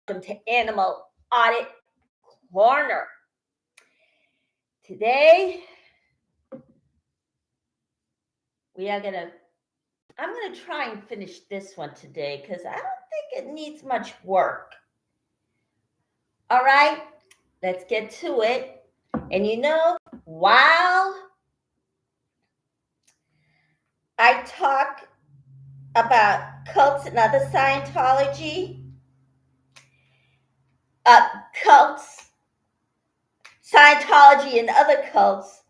Welcome to Animal Audit Corner. Today, I'm gonna try and finish this one today because I don't think it needs much work. All right, let's get to it. And while I talk about cults and other Scientology and other cults,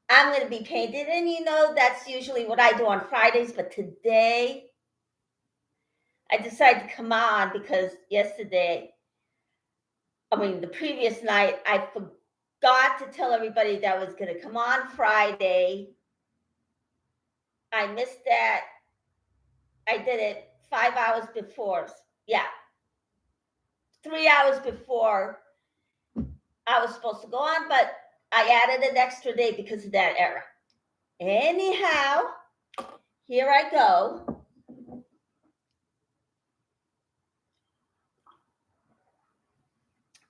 I'm going to be painted. And that's usually what I do on Fridays. But today, I decided to come on because the previous night, I forgot to tell everybody that I was going to come on Friday. I missed that. I did it 5 hours before. Yeah. 3 hours before I was supposed to go on, but I added an extra day because of that error. Anyhow, here I go.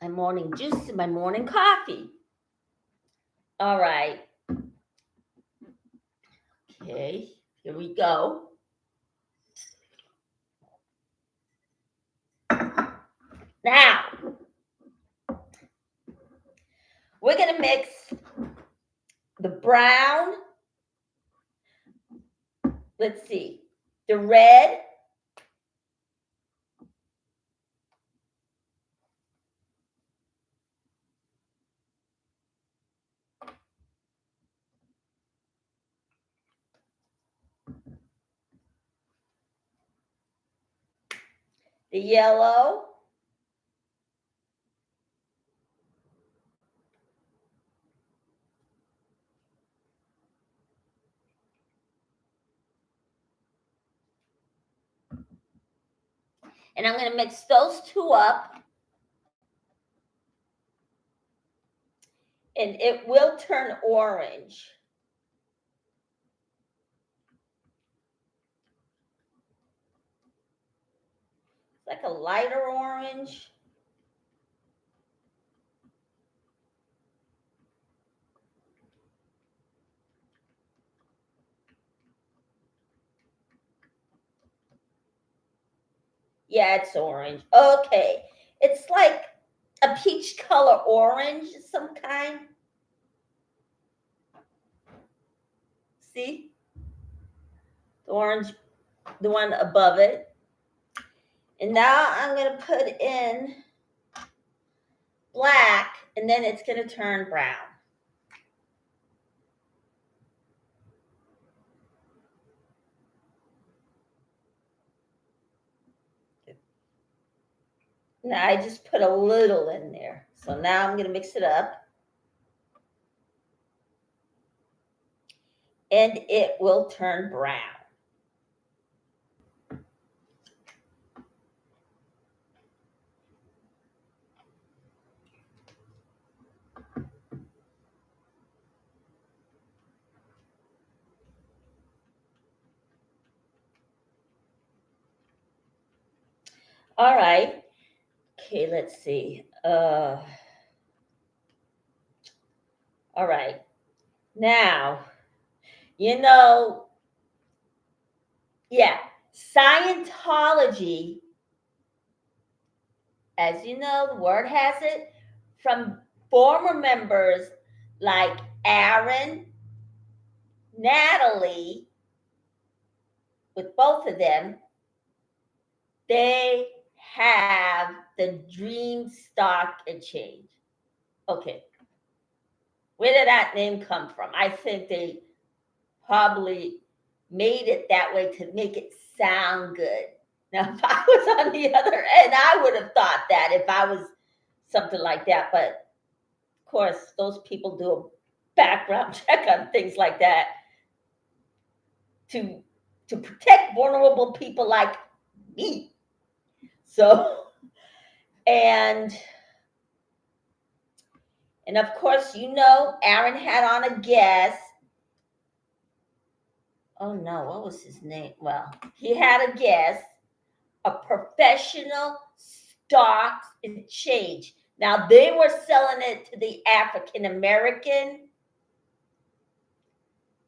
My morning juice and my morning coffee. All right. Okay, here we go. Now, we're going to mix the brown, the red, the yellow, and I'm going to mix those two up, and it will turn orange. It's like a lighter orange. Yeah, it's orange. Okay. It's like a peach color orange, some kind. See? The orange, the one above it. And now I'm going to put in black, and then it's going to turn brown. Now I just put a little in there. So now I'm going to mix it up. And it will turn brown. All right. Okay, let's see. All right. Now, Scientology, as you know, the word has it, from former members like Aaron, Natalie, with both of them, they have the Dream Stock Exchange. Okay. Where did that name come from? I think they probably made it that way to make it sound good. Now, if I was on the other end, I would have thought that if I was something like that. But, of course, those people do a background check on things like that to protect vulnerable people like me. So, and of course, Aaron had on a guest. Oh, no, what was his name? Well, he had a guest a professional stock exchange. Now, they were selling it to the African American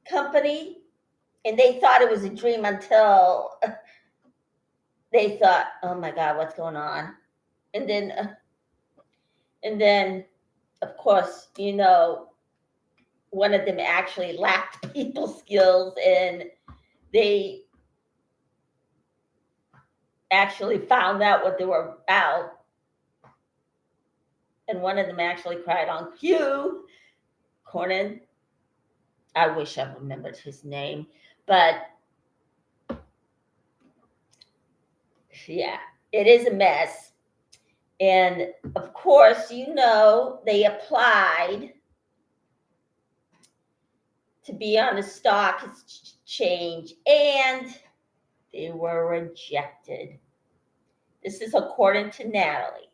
company, and they thought it was a dream until they thought, oh my God, what's going on? And then, of course, one of them actually lacked people skills, and they actually found out what they were about. And one of them actually cried on cue. Conan, I wish I remembered his name, but yeah, it is a mess. And of course, they applied to be on the stock exchange and they were rejected. This is according to Natalie.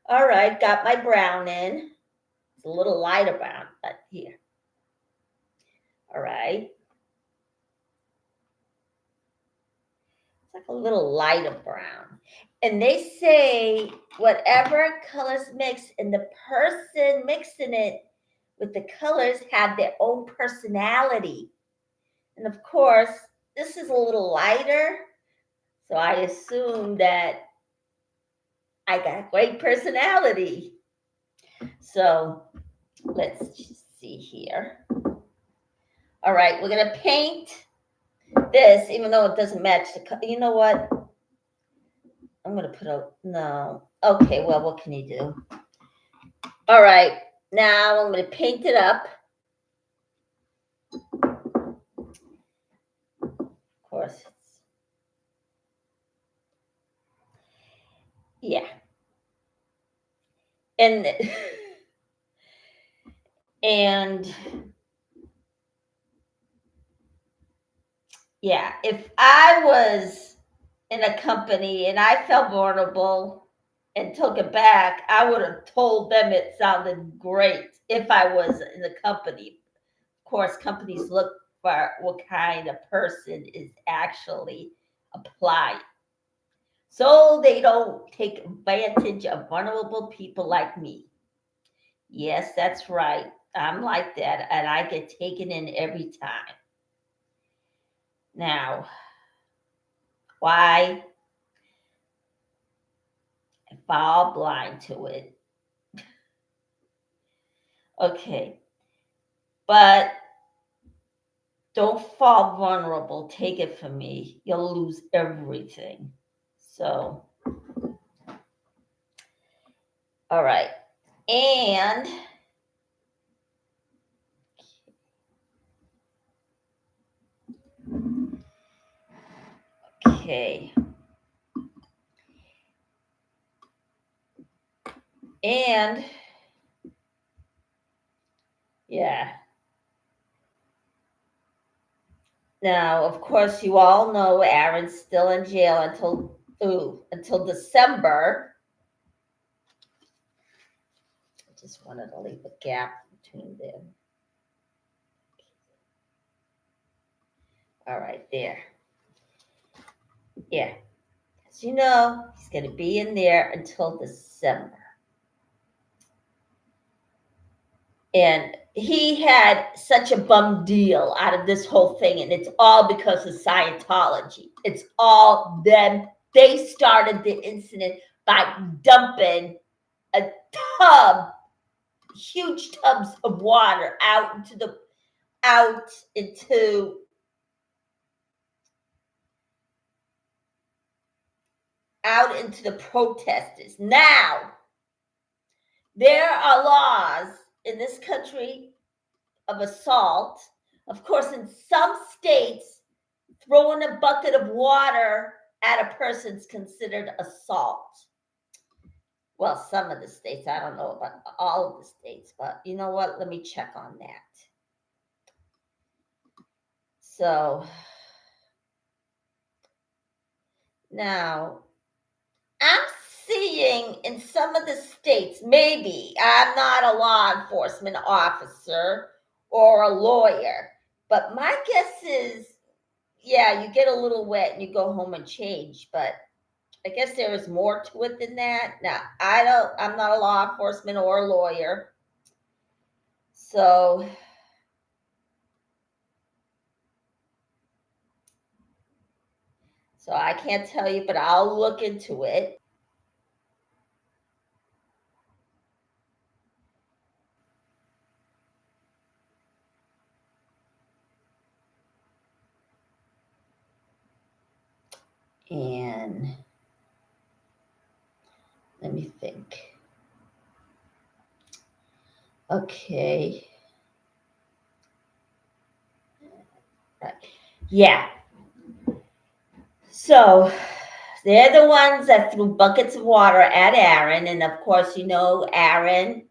All right, got my brown in. It's a little lighter brown, but here. All right. It's like a little lighter brown. And they say whatever colors mix, and the person mixing it with the colors have their own personality. And of course, this is a little lighter. So I assume that I got great personality. So let's just see here. All right, we're going to paint this, even though it doesn't match the color. You know what? I'm going to no. Okay, well, what can you do? All right, now I'm going to paint it up. Of course. Yeah. And yeah, if I was in a company and I felt vulnerable and took it back, I would have told them it sounded great if I was in the company. Of course, companies look for what kind of person is actually applying, so they don't take advantage of vulnerable people like me. Yes, that's right. I'm like that, and I get taken in every time. Now, why? I fall blind to it. Okay, but don't fall vulnerable. Take it from me. You'll lose everything. So, all right. And okay. And yeah. Now, of course, you all know Aaron's still in jail until December. I just wanted to leave a gap between them. All right, there. Yeah. As you know, he's going to be in there until December. And he had such a bum deal out of this whole thing, and it's all because of Scientology. It's all them. They started the incident by dumping a huge tubs of water out into the protesters. Now, there are laws in this country of assault. Of course, in some states, throwing a bucket of water at a person is considered assault. Well, some of the states, I don't know about all of the states, but you know what? Let me check on that. So now I'm seeing in some of the states, maybe I'm not a law enforcement officer or a lawyer, but my guess is, yeah, you get a little wet and you go home and change. But I guess there is more to it than that. Now, I'm not a law enforcement or a lawyer. So I can't tell you, but I'll look into it. And let me think. Okay. Right. Yeah. So they're the ones that threw buckets of water at Aaron. And of course, Aaron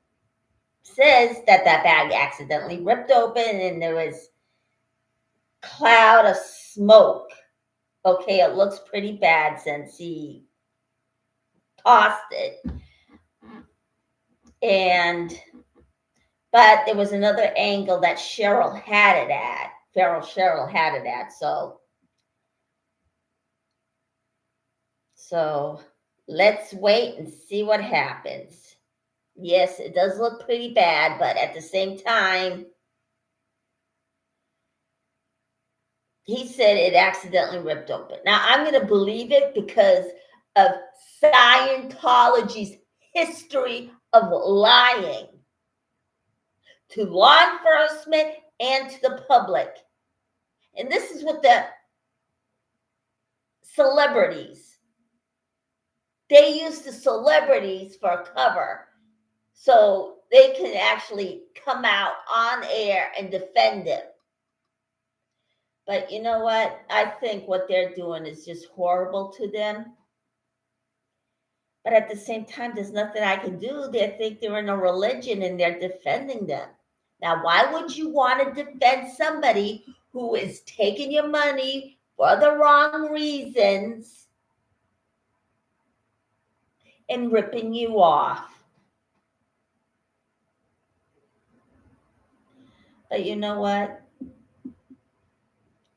says that bag accidentally ripped open and there was a cloud of smoke. Okay, it looks pretty bad since he tossed it. But there was another angle that Cheryl had it at. Cheryl had it at. So let's wait and see what happens. Yes, it does look pretty bad, but at the same time, he said it accidentally ripped open. Now, I'm going to believe it because of Scientology's history of lying to law enforcement and to the public. And this is with the celebrities. They use the celebrities for a cover so they can actually come out on air and defend them. But you know what? I think what they're doing is just horrible to them. But at the same time, there's nothing I can do. They think they're in a religion and they're defending them. Now, why would you want to defend somebody who is taking your money for the wrong reasons and ripping you off? But you know what?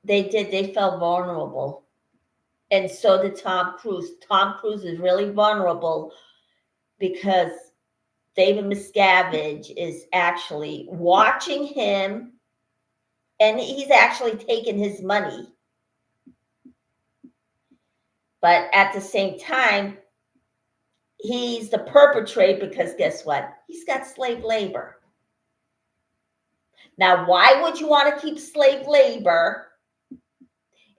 They felt vulnerable. And so did Tom Cruise. Tom Cruise is really vulnerable because David Miscavige is actually watching him and he's actually taking his money. But at the same time, he's the perpetrator because guess what? He's got slave labor. Now, why would you want to keep slave labor?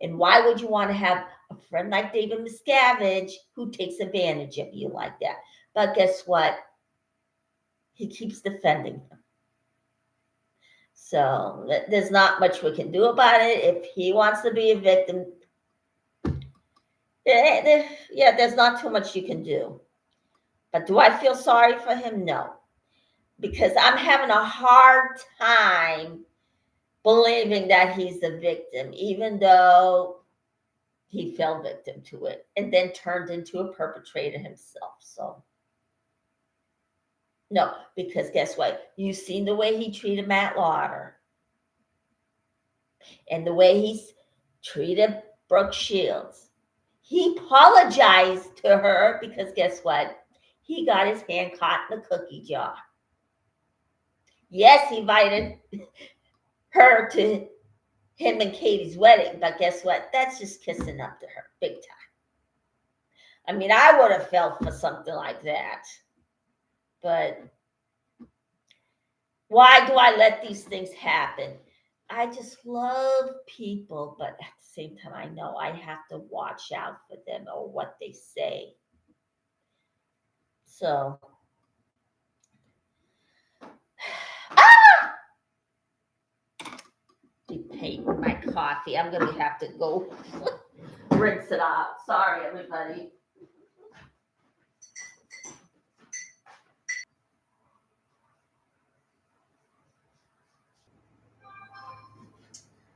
And why would you want to have a friend like David Miscavige who takes advantage of you like that? But guess what? He keeps defending him. So there's not much we can do about it. If he wants to be a victim, yeah, there's not too much you can do. But do I feel sorry for him? No. Because I'm having a hard time believing that he's the victim, even though he fell victim to it and then turned into a perpetrator himself. So, no, because guess what? You've seen the way he treated Matt Lauder and the way he's treated Brooke Shields. He apologized to her because guess what? He got his hand caught in the cookie jar. Yes, he invited her to him and Katie's wedding, but guess what? That's just kissing up to her big time. I mean, I would have felt for something like that. But why do I let these things happen? I just love people, but at the same time, I know I have to watch out for them or what they say. So, be paying my coffee. I'm going to have to go rinse it out. Sorry, everybody.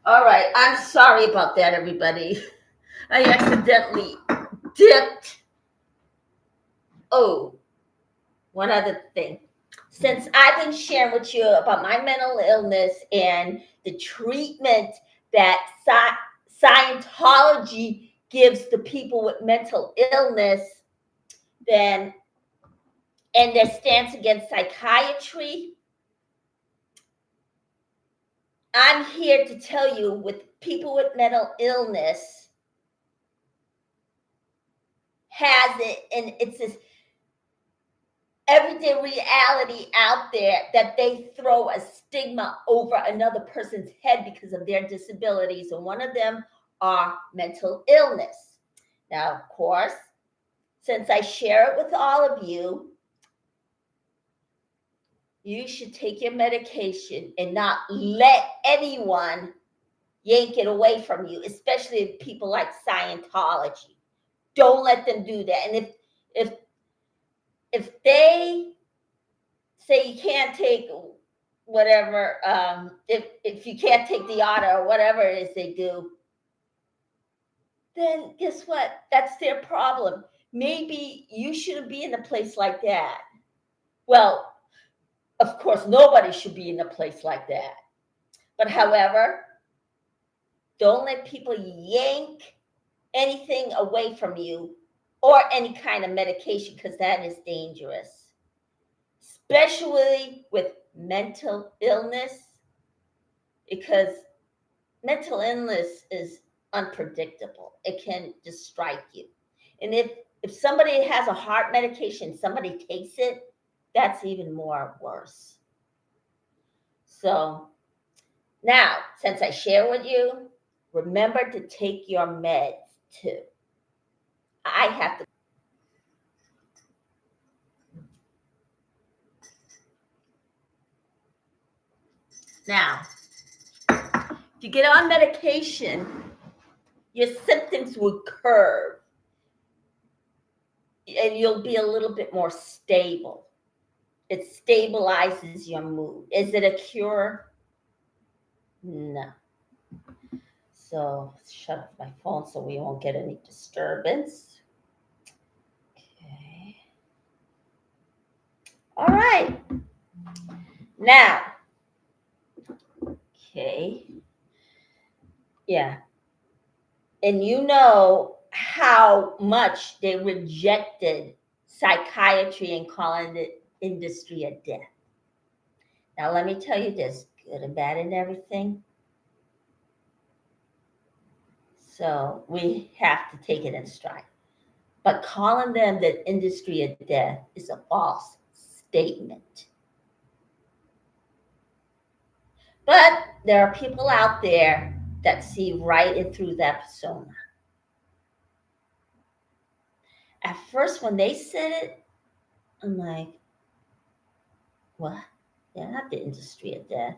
All right. I'm sorry about that, everybody. I accidentally dipped. Oh, one other thing. Since I've been sharing with you about my mental illness and the treatment that Scientology gives the people with mental illness then and their stance against psychiatry. I'm here to tell you, with people with mental illness has it, and it's this everyday reality out there that they throw a stigma over another person's head because of their disabilities, and one of them are mental illness. Now, of course, since I share it with all of you, you should take your medication and not let anyone yank it away from you, especially people like Scientology. Don't let them do that. And if they say you can't take whatever, if you can't take the Audit or whatever it is they do, then guess what? That's their problem. Maybe you shouldn't be in a place like that. Well, of course, nobody should be in a place like that. But however, don't let people yank anything away from you or any kind of medication, because that is dangerous, especially with mental illness, because mental illness is unpredictable. It can just strike you. And if somebody has a heart medication, somebody takes it, that's even more worse. So now, since I share with you, remember to take your meds too. I have to. Now, if you get on medication, your symptoms will curve and you'll be a little bit more stable. It stabilizes your mood. Is it a cure? No. So shut off my phone so we won't get any disturbance. Okay. All right. Now, okay. Yeah. And you know how much they rejected psychiatry and calling it industry of death. Now, let me tell you this, good and bad and everything. So we have to take it in stride. But calling them the industry of death is a false statement. But there are people out there that see right and through that persona. At first, when they said it, I'm like, what? They're not the industry of death.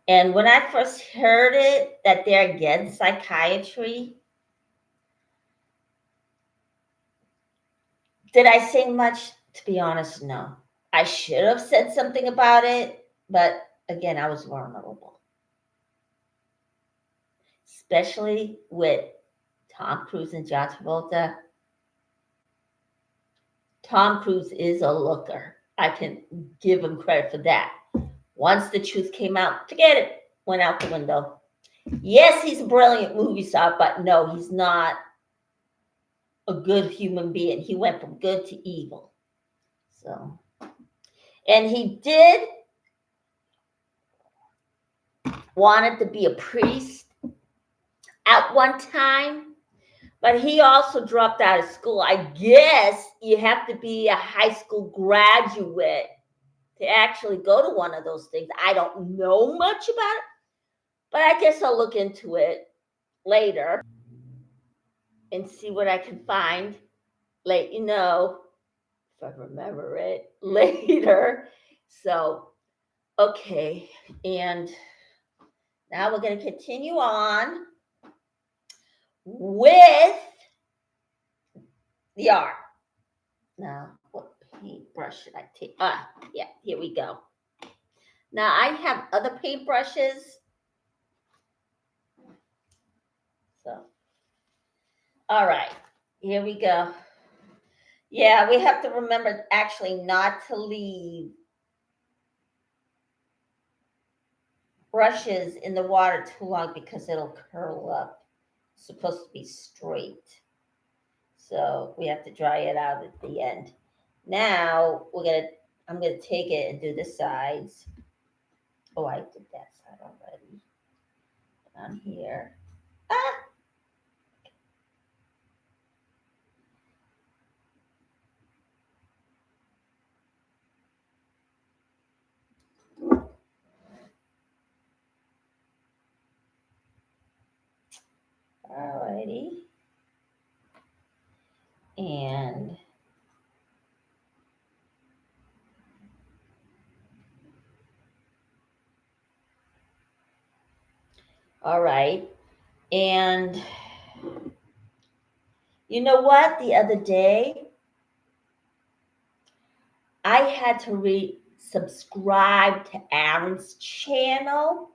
And when I first heard it, that they're against psychiatry, did I say much? To be honest, no. I should have said something about it, but again, I was vulnerable. Especially with Tom Cruise and John Travolta. Tom Cruise is a looker. I can give him credit for that. Once the truth came out, forget it, went out the window. Yes, he's a brilliant movie star, but no, he's not a good human being. He went from good to evil. So, and he did wanted to be a priest at one time, but he also dropped out of school. I guess you have to be a high school graduate to actually go to one of those things. I don't know much about it, but I guess I'll look into it later and see what I can find. Let you know if I remember it later. So, okay. And now we're going to continue on with the art. Now, what paintbrush should I take? Yeah, here we go. Now, I have other paintbrushes. So, all right, here we go. Yeah, we have to remember actually not to leave brushes in the water too long because it'll curl up. supposed to be straight. So we have to dry it out at the end. Now I'm gonna take it and do the sides. Oh, I did that side already. On here. Ah! Alrighty. And all right. And you know what? The other day, I had to subscribe to Aaron's channel.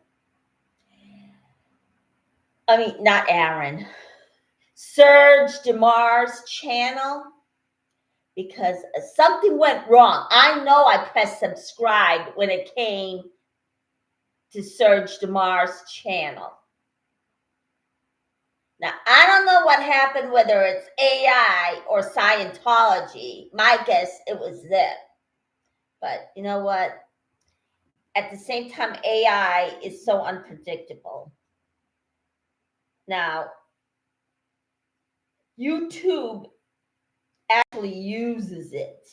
I mean, not Aaron, Serge DeMar's channel, because something went wrong. I know I pressed subscribe when it came to Serge DeMar's channel. Now, I don't know what happened, whether it's AI or Scientology. My guess, it was them. But you know what? At the same time, AI is so unpredictable. Now, YouTube actually uses it.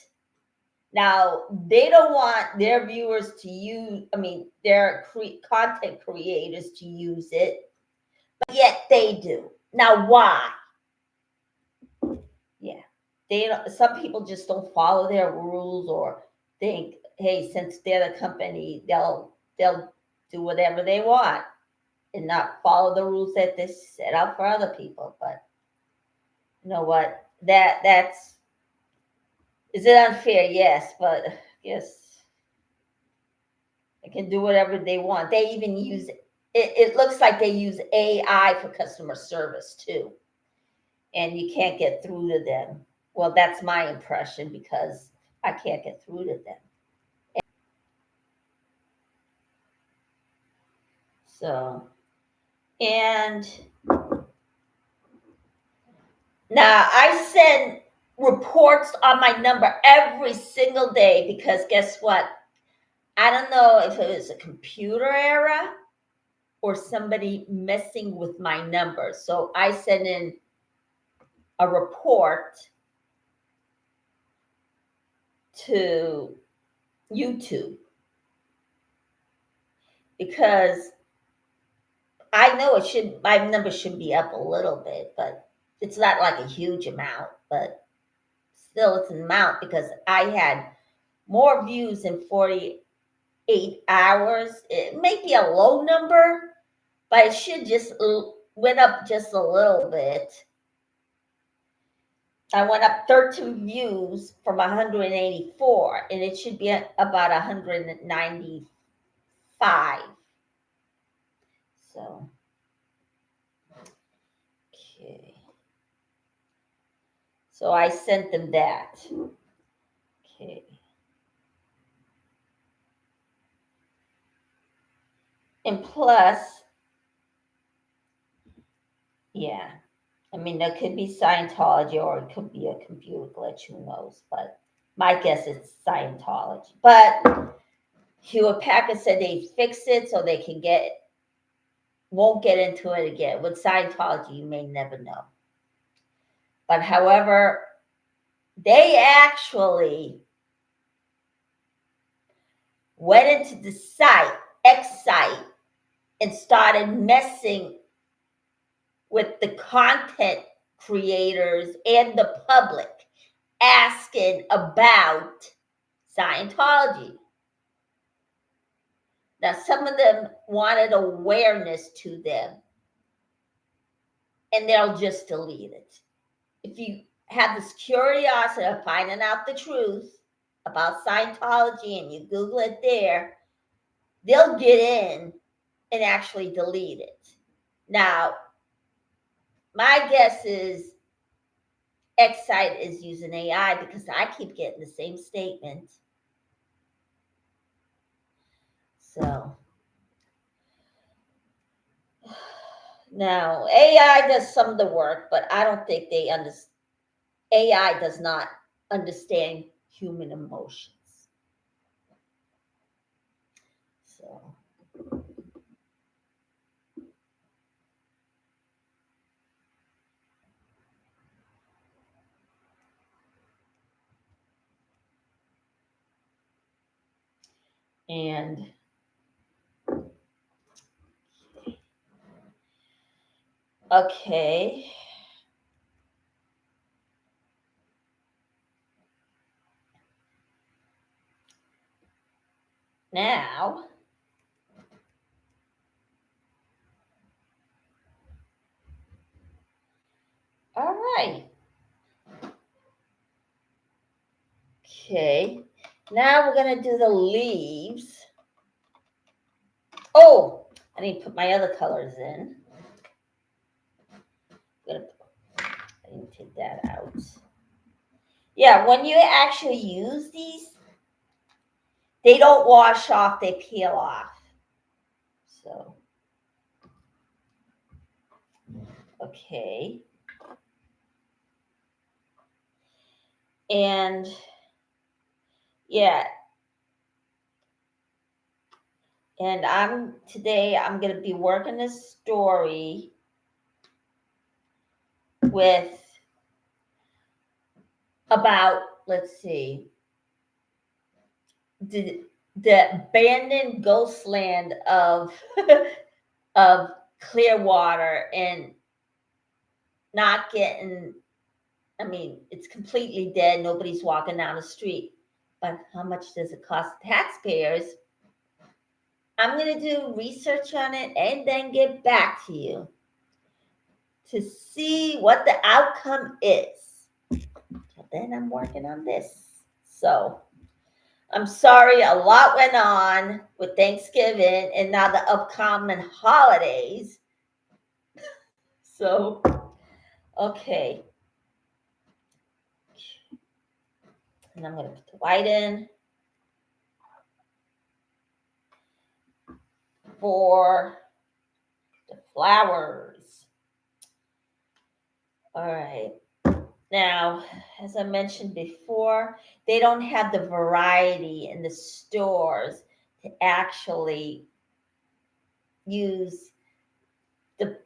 Now, they don't want their viewers to use, their content creators to use it, but yet they do. Now, why? Yeah. Some people just don't follow their rules, or think, hey, since they're the company, they'll do whatever they want and not follow the rules that they set out for other people. But you know what? That's is it unfair? Yes, but yes, they can do whatever they want. They even use it. It looks like they use AI for customer service too, and you can't get through to them. Well, that's my impression, because I can't get through to them. So, and now I send reports on my number every single day, because guess what? I don't know if it was a computer error or somebody messing with my number. So I send in a report to YouTube, because I know my number should be up a little bit, but it's not like a huge amount, but still it's an amount, because I had more views in 48 hours. It may be a low number, but it should just went up just a little bit. I went up 13 views from 184, and it should be about 195. So, okay. So I sent them that. Okay. And plus, yeah, that could be Scientology, or it could be a computer glitch, who knows? But my guess is Scientology. But Hewlett Packard said they fixed it so they won't get into it again. With Scientology, you may never know. But however, they actually went into the X site, and started messing with the content creators and the public, asking about Scientology. Now, some of them wanted awareness to them, and they'll just delete it. If you have this curiosity of finding out the truth about Scientology and you Google it there, they'll get in and actually delete it. Now, my guess is X-Site is using AI, because I keep getting the same statement. So, Now, AI does some of the work, but I don't think they understand. AI does not understand human emotions. So, and okay. Now, all right. Okay. Now we're going to do the leaves. Oh, I need to put my other colors in. I didn't take that out. Yeah, when you actually use these, they don't wash off, they peel off. So, okay. And yeah, and I'm going to be working this story with about, let's see, the abandoned ghost land of of Clearwater, and not getting, I mean, it's completely dead, nobody's walking down the street, but how much does it cost taxpayers? I'm going to do research on it and then get back to you to see what the outcome is. So then I'm working on this. So I'm sorry, a lot went on with Thanksgiving and now the upcoming holidays. So, okay. And I'm going to put the white in for the flowers. All right. Now, as I mentioned before, they don't have the variety in the stores to actually use the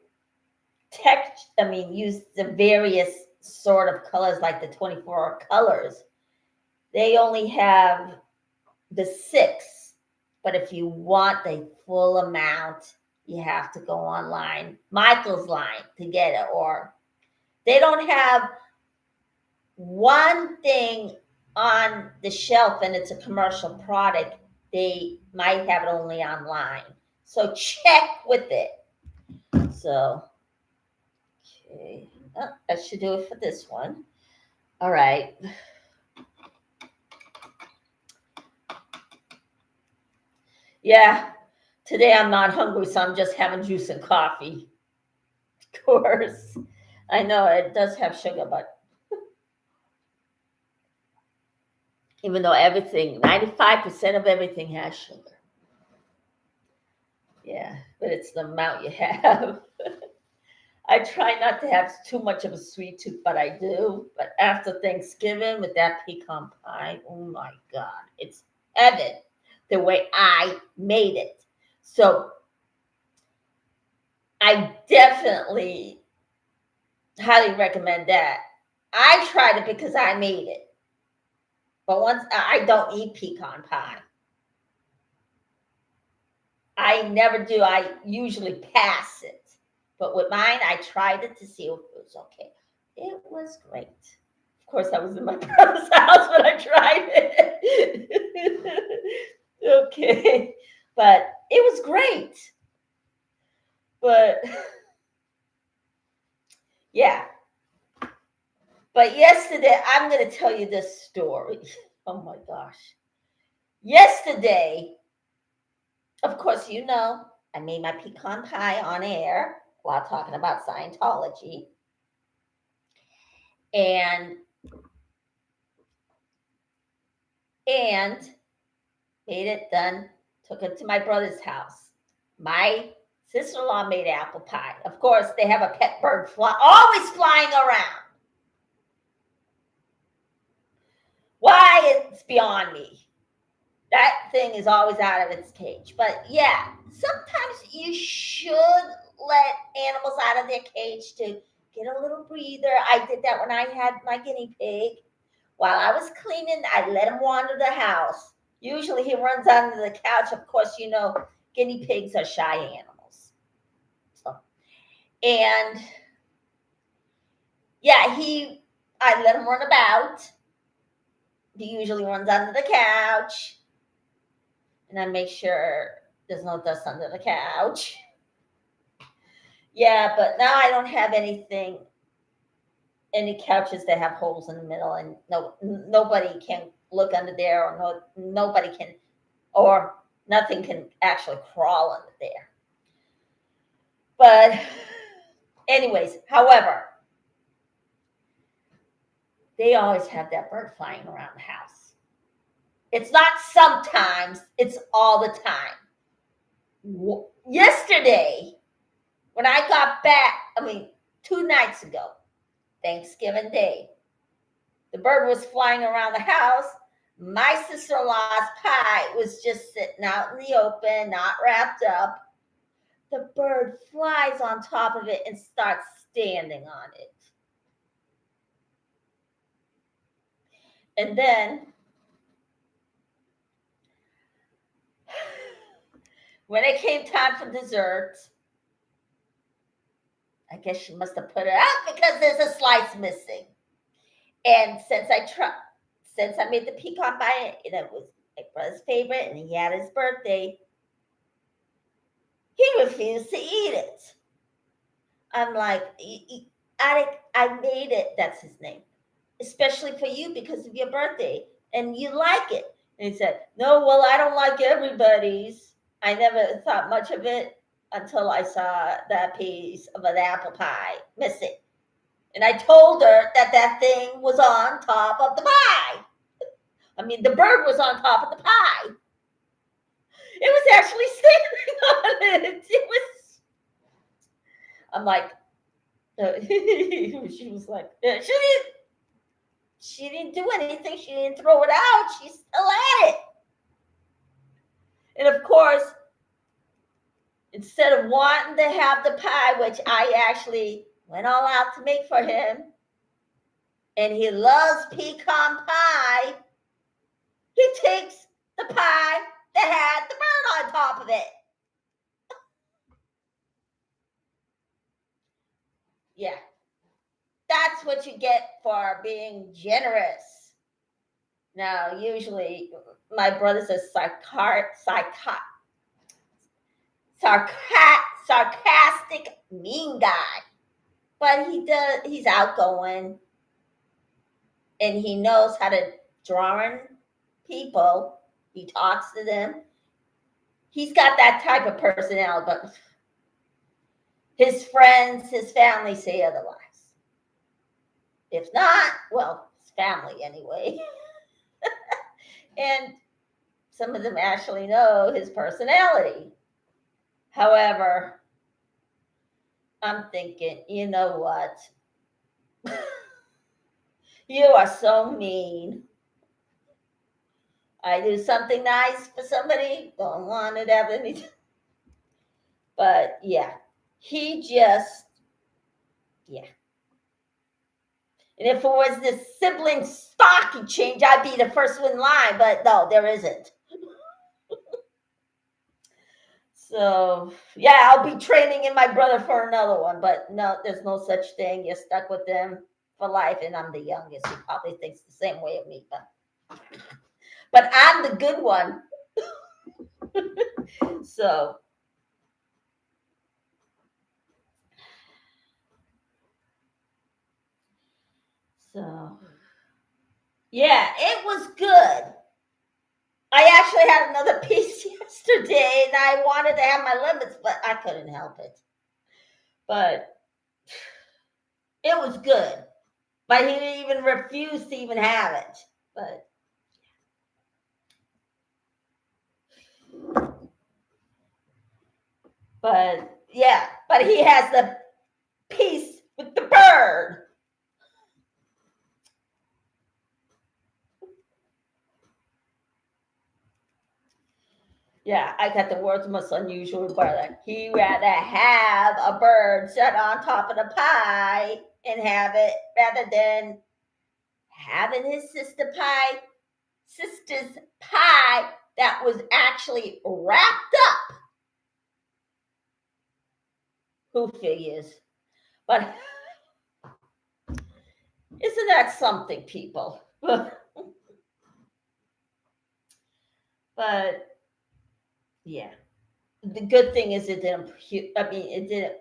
text. I mean, use the various sort of colors like the 24 colors. They only have the 6, but if you want the full amount, you have to go online, Michael's line, to get it, or they don't have one thing on the shelf and it's a commercial product. They might have it only online. So check with it. So, okay. Oh, that should do it for this one. All right. Yeah. Today I'm not hungry, so I'm just having juice and coffee. Of course. I know it does have sugar, but even though everything, 95% of everything has sugar. Yeah, but it's the amount you have. I try not to have too much of a sweet tooth, but I do. But after Thanksgiving with that pecan pie, oh my God, it's heaven the way I made it. So I definitely highly recommend that. I tried it because I made it. But once I don't eat pecan pie. I never do. I usually pass it. But with mine, I tried it to see if it was okay. It was great. Of course, I was in my brother's house when I tried it. Okay. But it was great. But yeah. But yesterday, I'm going to tell you this story. Oh my gosh. Yesterday, of course, you know, I made my pecan pie on air while talking about Scientology. And made it done, took it to my brother's house. My Sister-in-law made apple pie. Of course, they have a pet bird always flying around. Why? It's beyond me. That thing is always out of its cage. But yeah, sometimes you should let animals out of their cage to get a little breather. I did that when I had my guinea pig. While I was cleaning, I let him wander the house. Usually he runs under the couch. Of course, you know, guinea pigs are shy animals. So, and yeah, I let him run about. He usually runs under the couch. And I make sure there's no dust under the couch. Yeah, but now I don't have any couches that have holes in the middle, and nobody can look under there, or nobody can, or nothing can actually crawl under there. But anyways, however, they always have that bird flying around the house. It's not sometimes, it's all the time. Yesterday, when I got back, 2 nights ago, Thanksgiving Day, the bird was flying around the house. My sister-in-law's pie was just sitting out in the open, not wrapped up. The bird flies on top of it and starts standing on it. And then, when it came time for dessert, I guess she must have put it out because there's a slice missing. And since I made the pecan pie, and it was my brother's favorite, and he had his birthday, he refused to eat it. I'm like, I made it. That's his name, especially for you because of your birthday, and you like it. And he said, no, well, I don't like everybody's. I never thought much of it until I saw that piece of an apple pie missing. And I told her that thing was on top of the pie. The bird was on top of the pie. It was actually standing on it. I'm like, she was like, she didn't do anything. She didn't throw it out. She still had it. And of course, instead of wanting to have the pie, which I actually went all out to make for him, and he loves pecan pie, he takes the pie that had the bird on top of it. Yeah. That's what you get for being generous. Now, usually, my brother's a sarcastic, mean guy. But he's outgoing, and he knows how to draw in people. He talks to them. He's got that type of personality, but his friends, his family say otherwise. If not, well, his family anyway. And some of them actually know his personality. However, I'm thinking, you know what? You are so mean. I do something nice for somebody, don't want it to have anything. But yeah, yeah. And if it was this sibling stock exchange, I'd be the first one in line, but no, there isn't. So yeah, I'll be training in my brother for another one, but no, there's no such thing. You're stuck with them for life, and I'm the youngest. He probably thinks the same way of me, but I'm the good one. So yeah, it was good. I actually had another piece yesterday, and I wanted to have my limits, but I couldn't help it. But it was good. But he didn't even refuse to even have it. But Yeah, but he has the piece with the bird. Yeah, I got the world's most unusual bird. He rather have a bird set on top of the pie and have it rather than having his sister's pie that was actually wrapped up. Who figures? But isn't that something, people? But yeah, the good thing is it didn't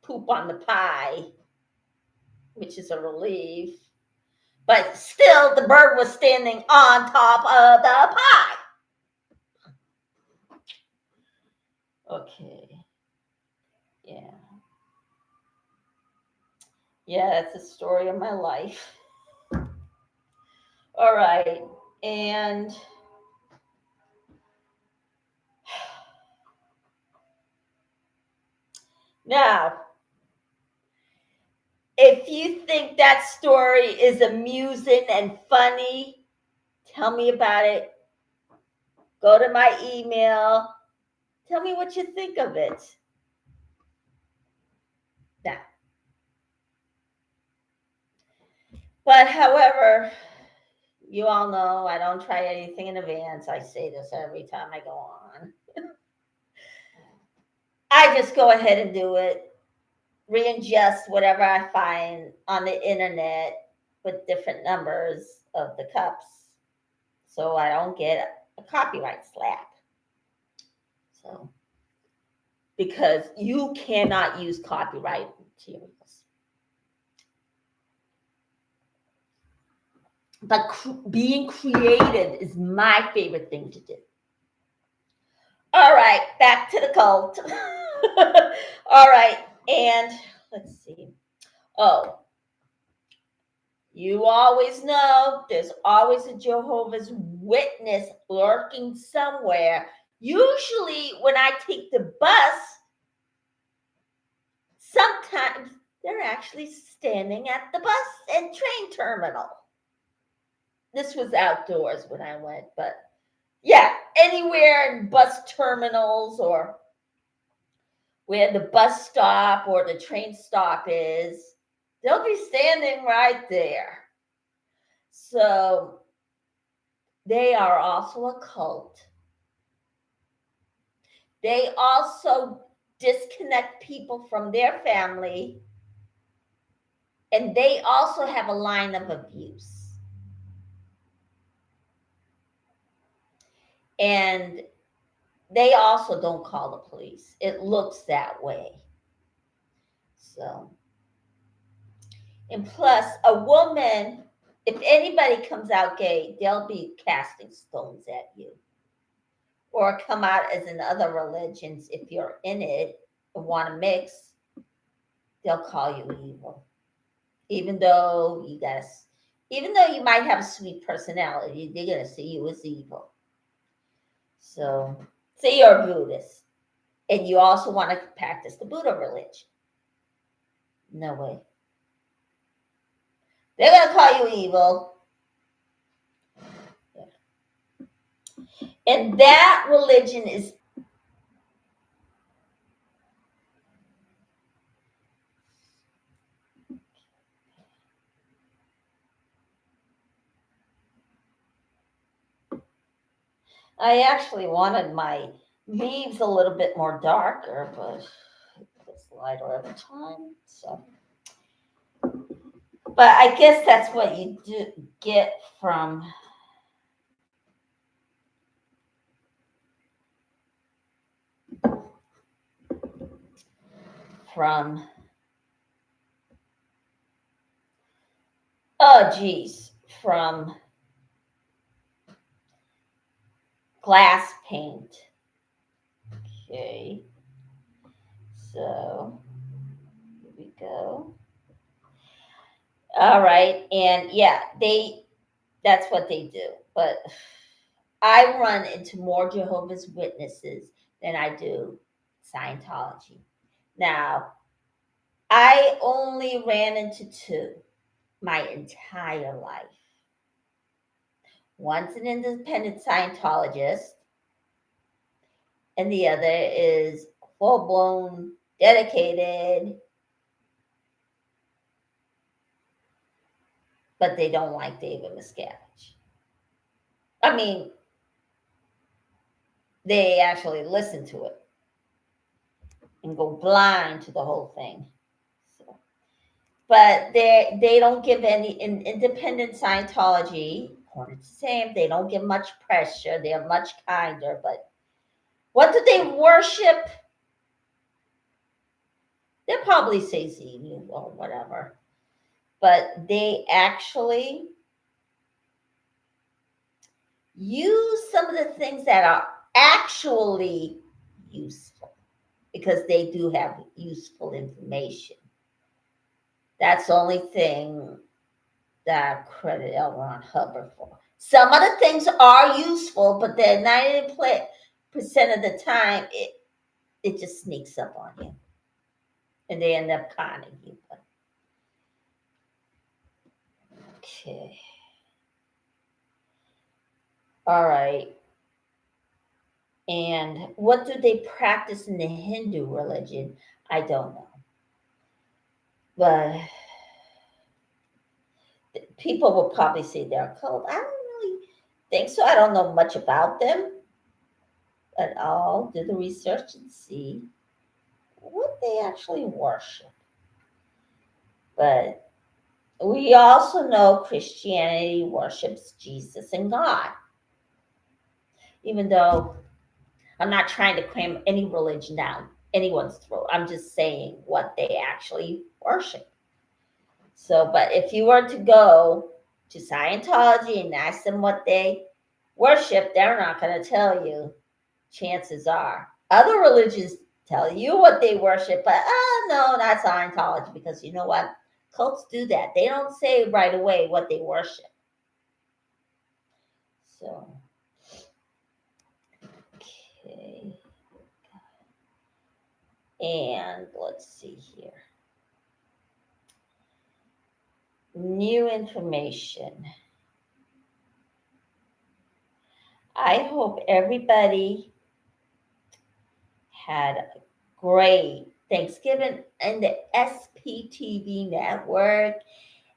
poop on the pie, which is a relief. But still, the bird was standing on top of the pie. Okay. Yeah. Yeah, that's the story of my life. All right. And now, if you think that story is amusing and funny, tell me about it. Go to my email. Tell me what you think of it. Now, but however, you all know I don't try anything in advance. I say this every time I go on. I just go ahead and do it, readjust whatever I find on the internet with different numbers of the cups so I don't get a copyright slap. So, because you cannot use copyright materials. But being creative is my favorite thing to do. All right, back to the cult. All right, and let's see. Oh, you always know there's always a Jehovah's Witness lurking somewhere. Usually, when I take the bus, sometimes they're actually standing at the bus and train terminal. This was outdoors when I went, but yeah, anywhere in bus terminals or where the bus stop or the train stop is, they'll be standing right there. So they are also a cult. They also disconnect people from their family, and they also have a line of abuse. And they also don't call the police. It looks that way. So, and plus, a woman, if anybody comes out gay, they'll be casting stones at you. Or come out as in other religions, if you're in it and want to mix, they'll call you evil. Even though you might have a sweet personality, they're gonna see you as evil. So, say you're a Buddhist and you also want to practice the Buddha religion. No way. They're gonna call you evil. Yeah. And that religion is I actually wanted my leaves a little bit more darker, but it's lighter every time. So, but I guess that's what you do get from from glass paint. Okay, so here we go. All right, and yeah, that's what they do. But I run into more Jehovah's Witnesses than I do Scientology. Now, I only ran into two my entire life. One's an independent Scientologist, and the other is full blown, dedicated, but they don't like David Miscavige. I mean, they actually listen to it and go blind to the whole thing. So, but they don't give any in independent Scientology, according to Sam, they don't give much pressure. They're much kinder. But what do they worship? They'll probably say Xenu or whatever. But they actually use some of the things that are actually useful because they do have useful information. That's the only thing that I credit L. Ron Hubbard for. Some of the things are useful, but then 90% of the time, it just sneaks up on you. And they end up conning you. Okay. All right. And what do they practice in the Hindu religion? I don't know. But people will probably say they're a cult. I don't really think so. I don't know much about them. But I'll do the research and see what they actually worship. But we also know Christianity worships Jesus and God. Even though I'm not trying to cram any religion down anyone's throat. I'm just saying what they actually worship. So, but if you were to go to Scientology and ask them what they worship, they're not going to tell you. Chances are. Other religions tell you what they worship, but no, not Scientology, because you know what? Cults do that. They don't say right away what they worship. So, okay. And let's see here. New information. I hope everybody had a great Thanksgiving and the SPTV network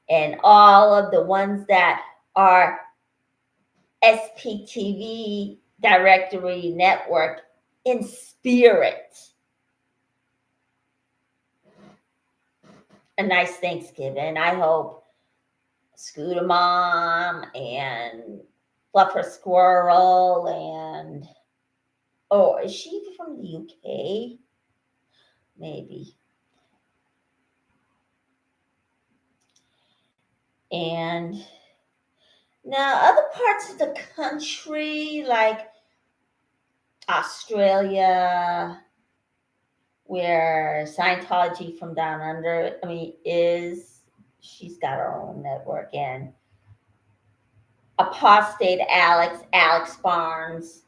and all of the ones that are SPTV directory network in spirit. A nice Thanksgiving. I hope Scooter Mom and Fluffer Squirrel and is she from the UK? Maybe. And now other parts of the country like Australia, where Scientology from Down Under, she's got her own network, and Apostate Alex Barnes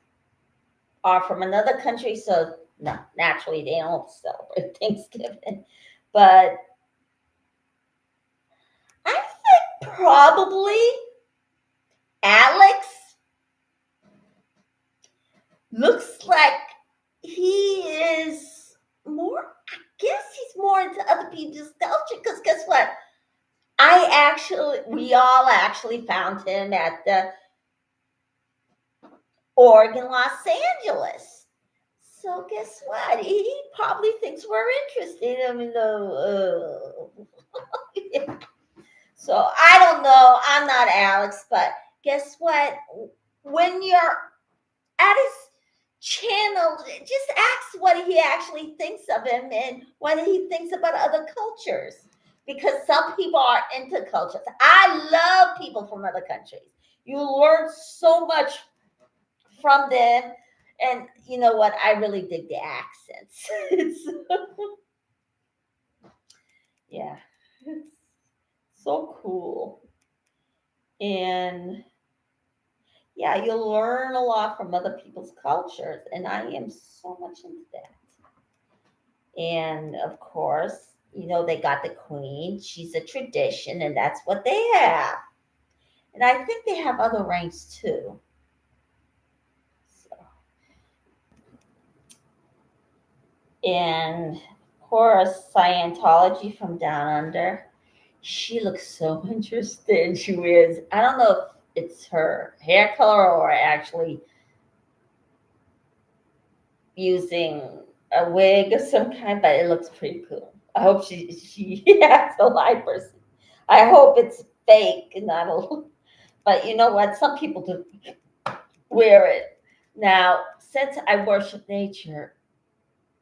are from another country, so no, naturally they don't celebrate Thanksgiving. But I think probably Alex looks like he is more, I guess he's more into other people's culture, because guess what? We all actually found him at the Oregon, Los Angeles. So guess what? He probably thinks we're interested. Yeah. So I don't know. I'm not Alex, but guess what? When you're at his channel, just ask what he actually thinks of him and what he thinks about other cultures. Because some people are into cultures. I love people from other countries. You learn so much from them. And you know what? I really dig the accents. Yeah. It's so cool. And yeah, you'll learn a lot from other people's cultures. And I am so much into that. And of course, they got the queen. She's a tradition, and that's what they have. And I think they have other ranks too. So, and of course, Scientology from Down Under. She looks so interested. She wears, I don't know if it's her hair color or actually using a wig of some kind, but it looks pretty cool. I hope she has a live person. I hope it's fake and not a. But you know what? Some people do wear it. Now, since I worship nature,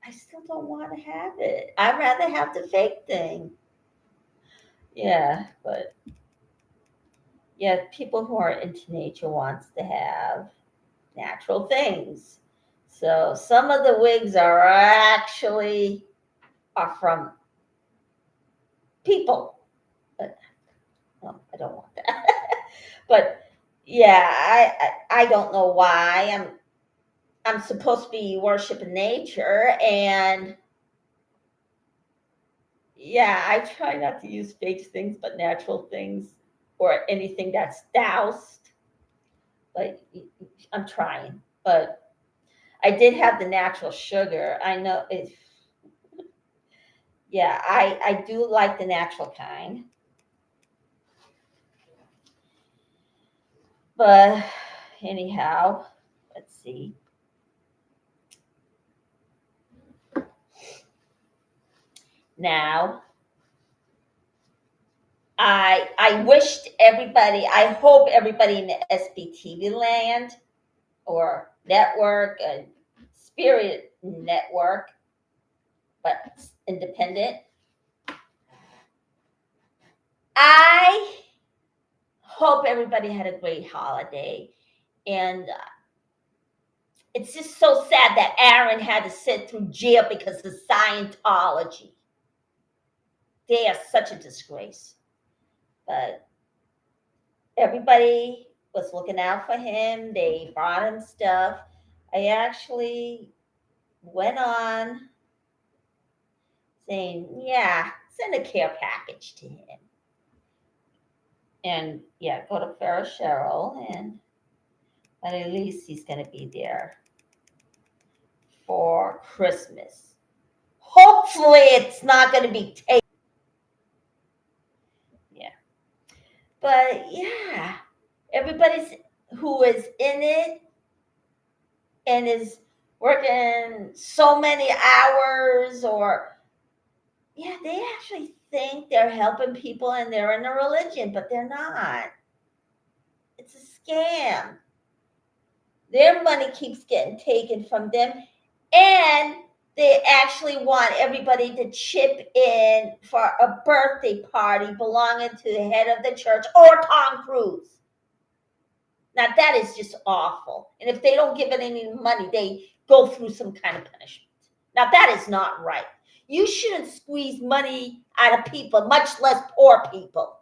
I still don't want to have it. I'd rather have the fake thing. Yeah, but yeah, people who are into nature wants to have natural things. So some of the wigs are from people. But no, I don't want that. But yeah, I don't know why. I'm supposed to be worshiping nature, and yeah, I try not to use fake things, but natural things or anything that's doused. Like I'm trying, but I did have the natural sugar. I know it. Yeah, I do like the natural kind, but anyhow, let's see. Now, I wished everybody. I hope everybody in the SBTV land or network, Spirit Network, but independent. I hope everybody had a great holiday. And it's just so sad that Aaron had to sit through jail because of Scientology. They are such a disgrace. But everybody was looking out for him. They brought him stuff. I actually went on saying, yeah, send a care package to him. And yeah, go to Farrah Cheryl, and but at least he's going to be there for Christmas. Hopefully, it's not going to be taken. Yeah, but yeah, everybody's who is in it and is working so many hours, or yeah, they actually think they're helping people and they're in a religion, but they're not. It's a scam. Their money keeps getting taken from them, and they actually want everybody to chip in for a birthday party belonging to the head of the church or Tom Cruise. Now that is just awful. And if they don't give it any money, they go through some kind of punishment. Now that is not right. You shouldn't squeeze money out of people, much less poor people.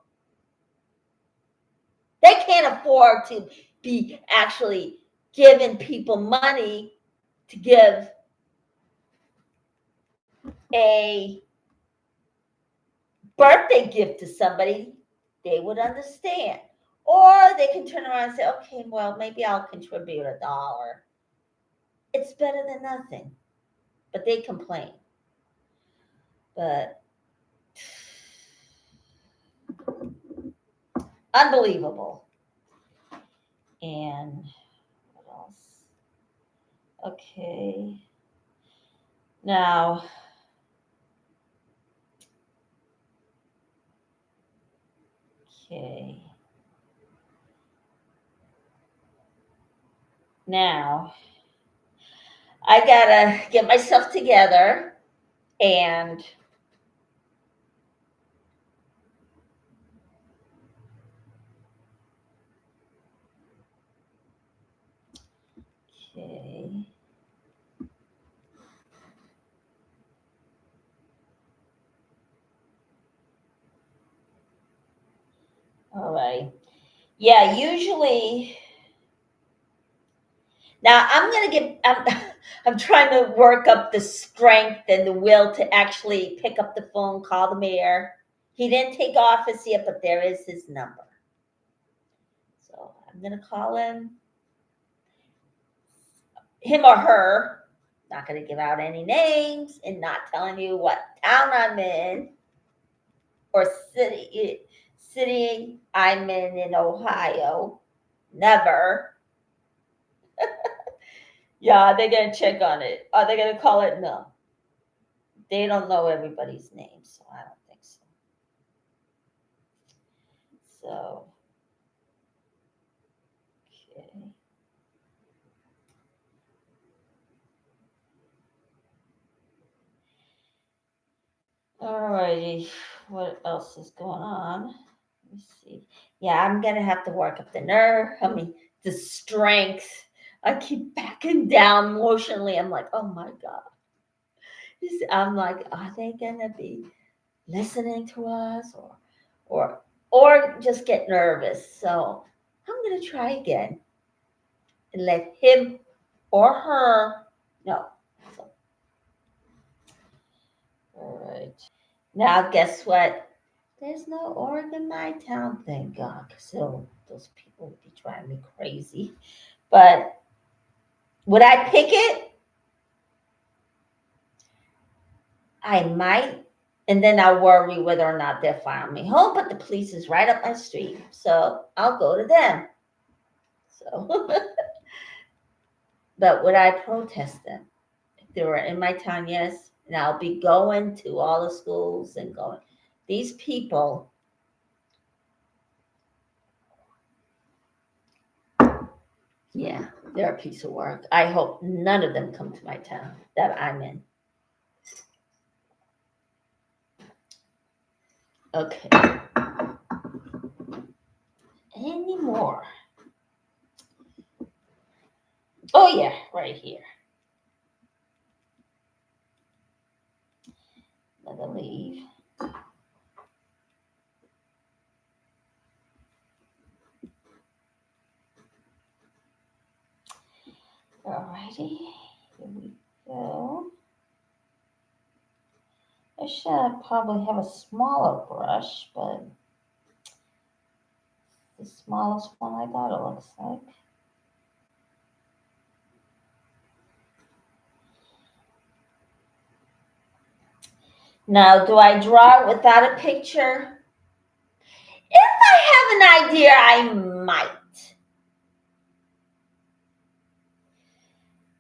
They can't afford to be actually giving people money to give a birthday gift to somebody. They would understand. Or they can turn around and say, okay, well, maybe I'll contribute $1. It's better than nothing. But they complain. But unbelievable. And what else? Okay. Now, okay. Now, I gotta get myself together and okay. All right. Yeah, usually now I'm gonna get I'm trying to work up the strength and the will to actually pick up the phone, call the mayor. He didn't take office yet, but there is his number. So I'm going to call him or her. Not going to give out any names and not telling you what town I'm in or city I'm in Ohio. Never. Yeah, they're going to check on it. Are they going to call it? No. They don't know everybody's name, so I don't think so. So, okay. Alrighty, what else is going on? Let me see. Yeah, I'm gonna have to work up the nerve. The strength. I keep backing down emotionally. I'm like, oh my God. I'm like, are they gonna be listening to us or just get nervous? So I'm gonna try again and let him or her know. So, all right. Now, guess what? There's no org in my town, thank God. So those people would be driving me crazy. But would I pick it? I might. And then I'll worry whether or not they'll file me home. But the police is right up my street. So I'll go to them. So, but would I protest them? If they were in my town, yes. And I'll be going to all the schools and going. These people, yeah, they're a piece of work. I hope none of them come to my town that I'm in. Okay. Any more? Oh, yeah, right here. Another leave. Alrighty, here we go. I should probably have a smaller brush, but the smallest one I thought it looks like. Now, do I draw without a picture? If I have an idea, I might.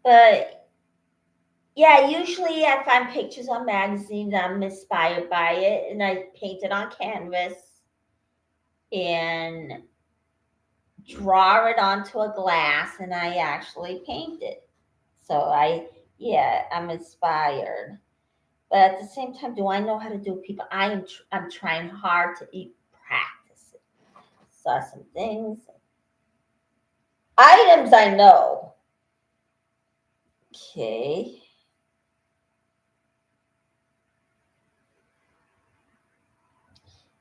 But yeah, usually I find pictures on magazines, I'm inspired by it, and I paint it on canvas and draw it onto a glass, and I actually paint it. So I'm inspired. But at the same time, do I know how to do people? I'm trying hard to practice it. Saw some things. Items I know. Okay.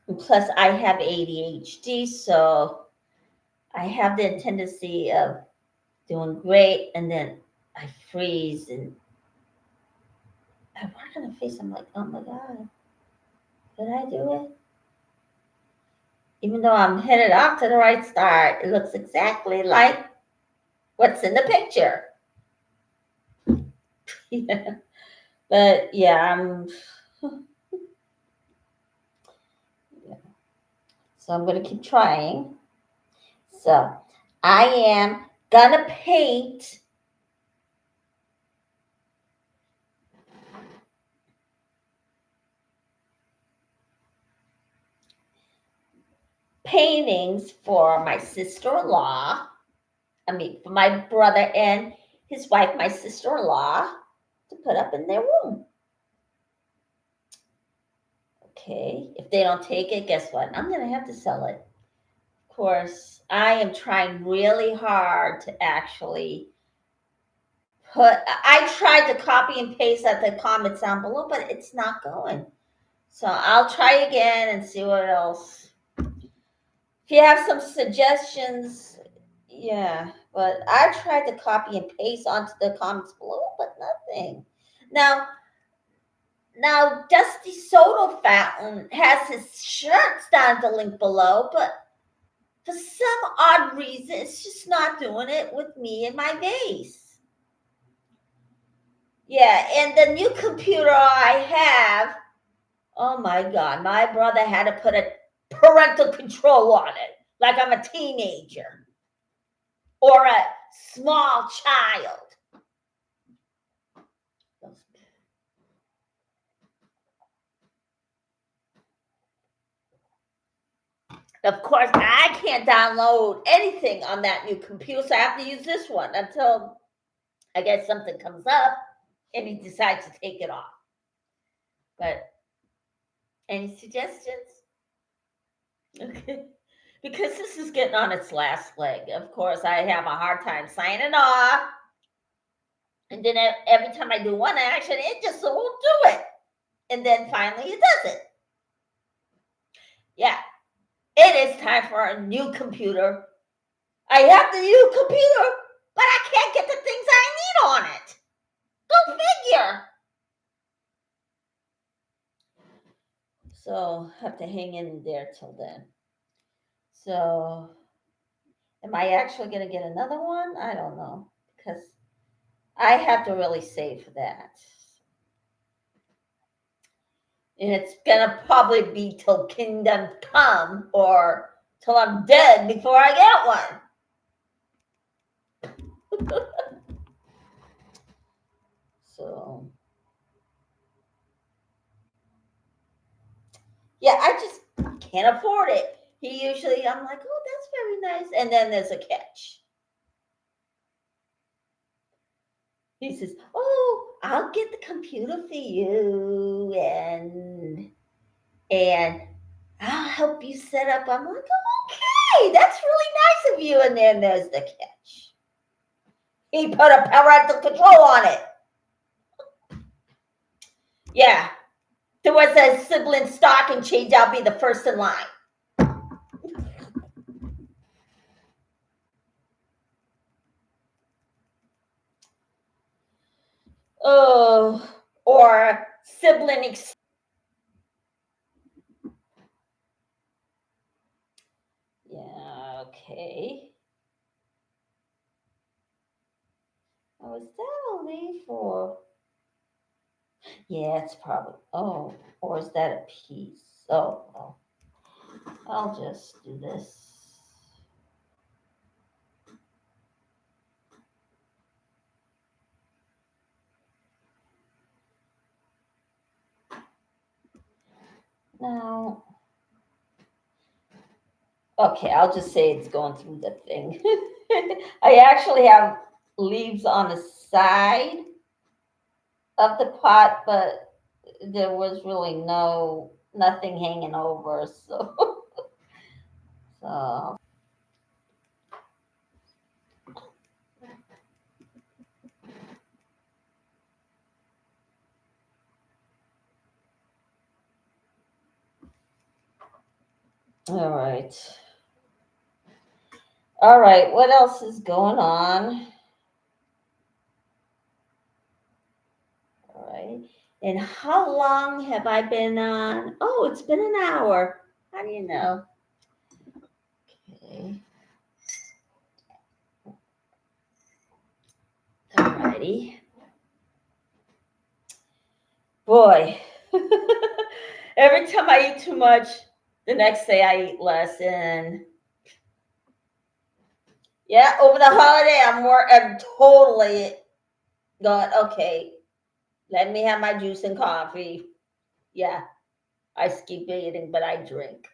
And plus, I have ADHD, so I have the tendency of doing great, and then I freeze and I work on the face. I'm like, oh my God, did I do it? Even though I'm headed off to the right start, it looks exactly like what's in the picture. Yeah. But yeah, so I'm going to keep trying. So I am going to paint paintings for my sister-in-law. For my brother and his wife, my sister-in-law, to put up in their room. Okay, if they don't take it, guess what? I'm going to have to sell it. Of course, I am trying really hard to actually I tried to copy and paste at the comments down below, but it's not going. So I'll try again and see what else. If you have some suggestions, yeah. But I tried to copy and paste onto the comments below, thing. Now, Dusty Soda Fountain has his shirts down the link below, but for some odd reason, it's just not doing it with me and my vase. Yeah, and the new computer I have, oh my God, my brother had to put a parental control on it, like I'm a teenager or a small child. Of course, I can't download anything on that new computer, so I have to use this one until I guess something comes up and he decides to take it off. But any suggestions? Okay. Because this is getting on its last leg. Of course, I have a hard time signing off. And then every time I do one action, it just won't do it. And then finally it does it. Yeah, it is time for a new computer. I have the new computer, but I can't get the things I need on it. Go figure. So I have to hang in there till then. So am I actually going to get another one? I don't know, because I have to really save for that. And it's going to probably be till Kingdom Come or till I'm dead before I get one. So, yeah, I just can't afford it. He usually, I'm like, oh, that's very nice. And then there's a catch. He says, oh, I'll get the computer for you and I'll help you set up. I'm like, oh, okay, that's really nice of you. And then there's the catch. He put a parental control on it. Yeah. There was a sibling stocking change. I'll be the first in line. Oh, or sibling. Yeah, okay. Oh, is that only for? Yeah, it's probably. Oh, or is that a piece? Oh, I'll just do this. Now, okay, I'll just say it's going through the thing. I actually have leaves on the side of the pot, but there was really nothing hanging over, so so all right, what else is going on? All right, and how long have I been on? Oh, it's been an hour. How do you know? Okay, all righty. Boy, every time I eat too much, the next day I eat less. And yeah, over the holiday, I'm totally going, okay, let me have my juice and coffee. Yeah, I keep eating, but I drink.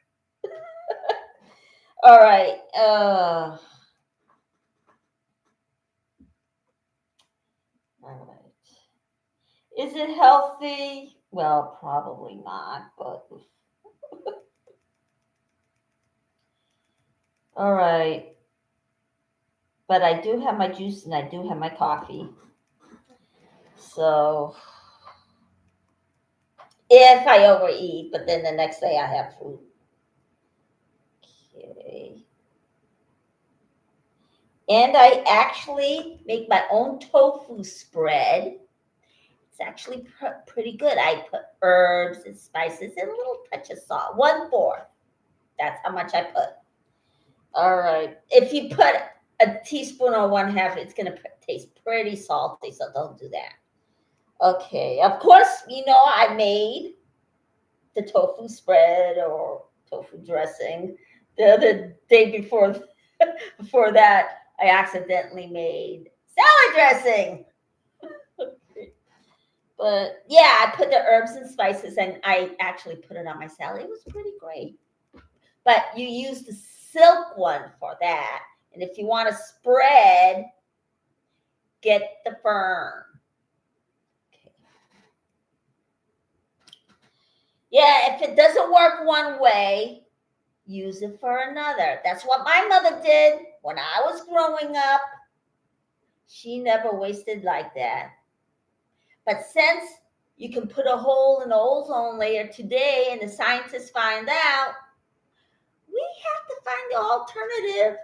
All right. All right. Is it healthy? Well, probably not, but all right. But I do have my juice and I do have my coffee. So if I overeat, but then the next day I have food. Okay. And I actually make my own tofu spread. It's actually pretty good. I put herbs and spices and a little touch of salt. 1/4. That's how much I put. All right. If you put a teaspoon or 1/2, it's going to taste pretty salty, so don't do that. Okay. Of course, I made the tofu spread or tofu dressing. The other day before that, I accidentally made salad dressing. But yeah, I put the herbs and spices, and I actually put it on my salad. It was pretty great. But you use the silk one for that. And if you want to spread, get the firm. Okay. Yeah, if it doesn't work one way, use it for another. That's what my mother did when I was growing up. She never wasted like that. But since you can put a hole in the ozone layer today and the scientists find out, we have to find the alternative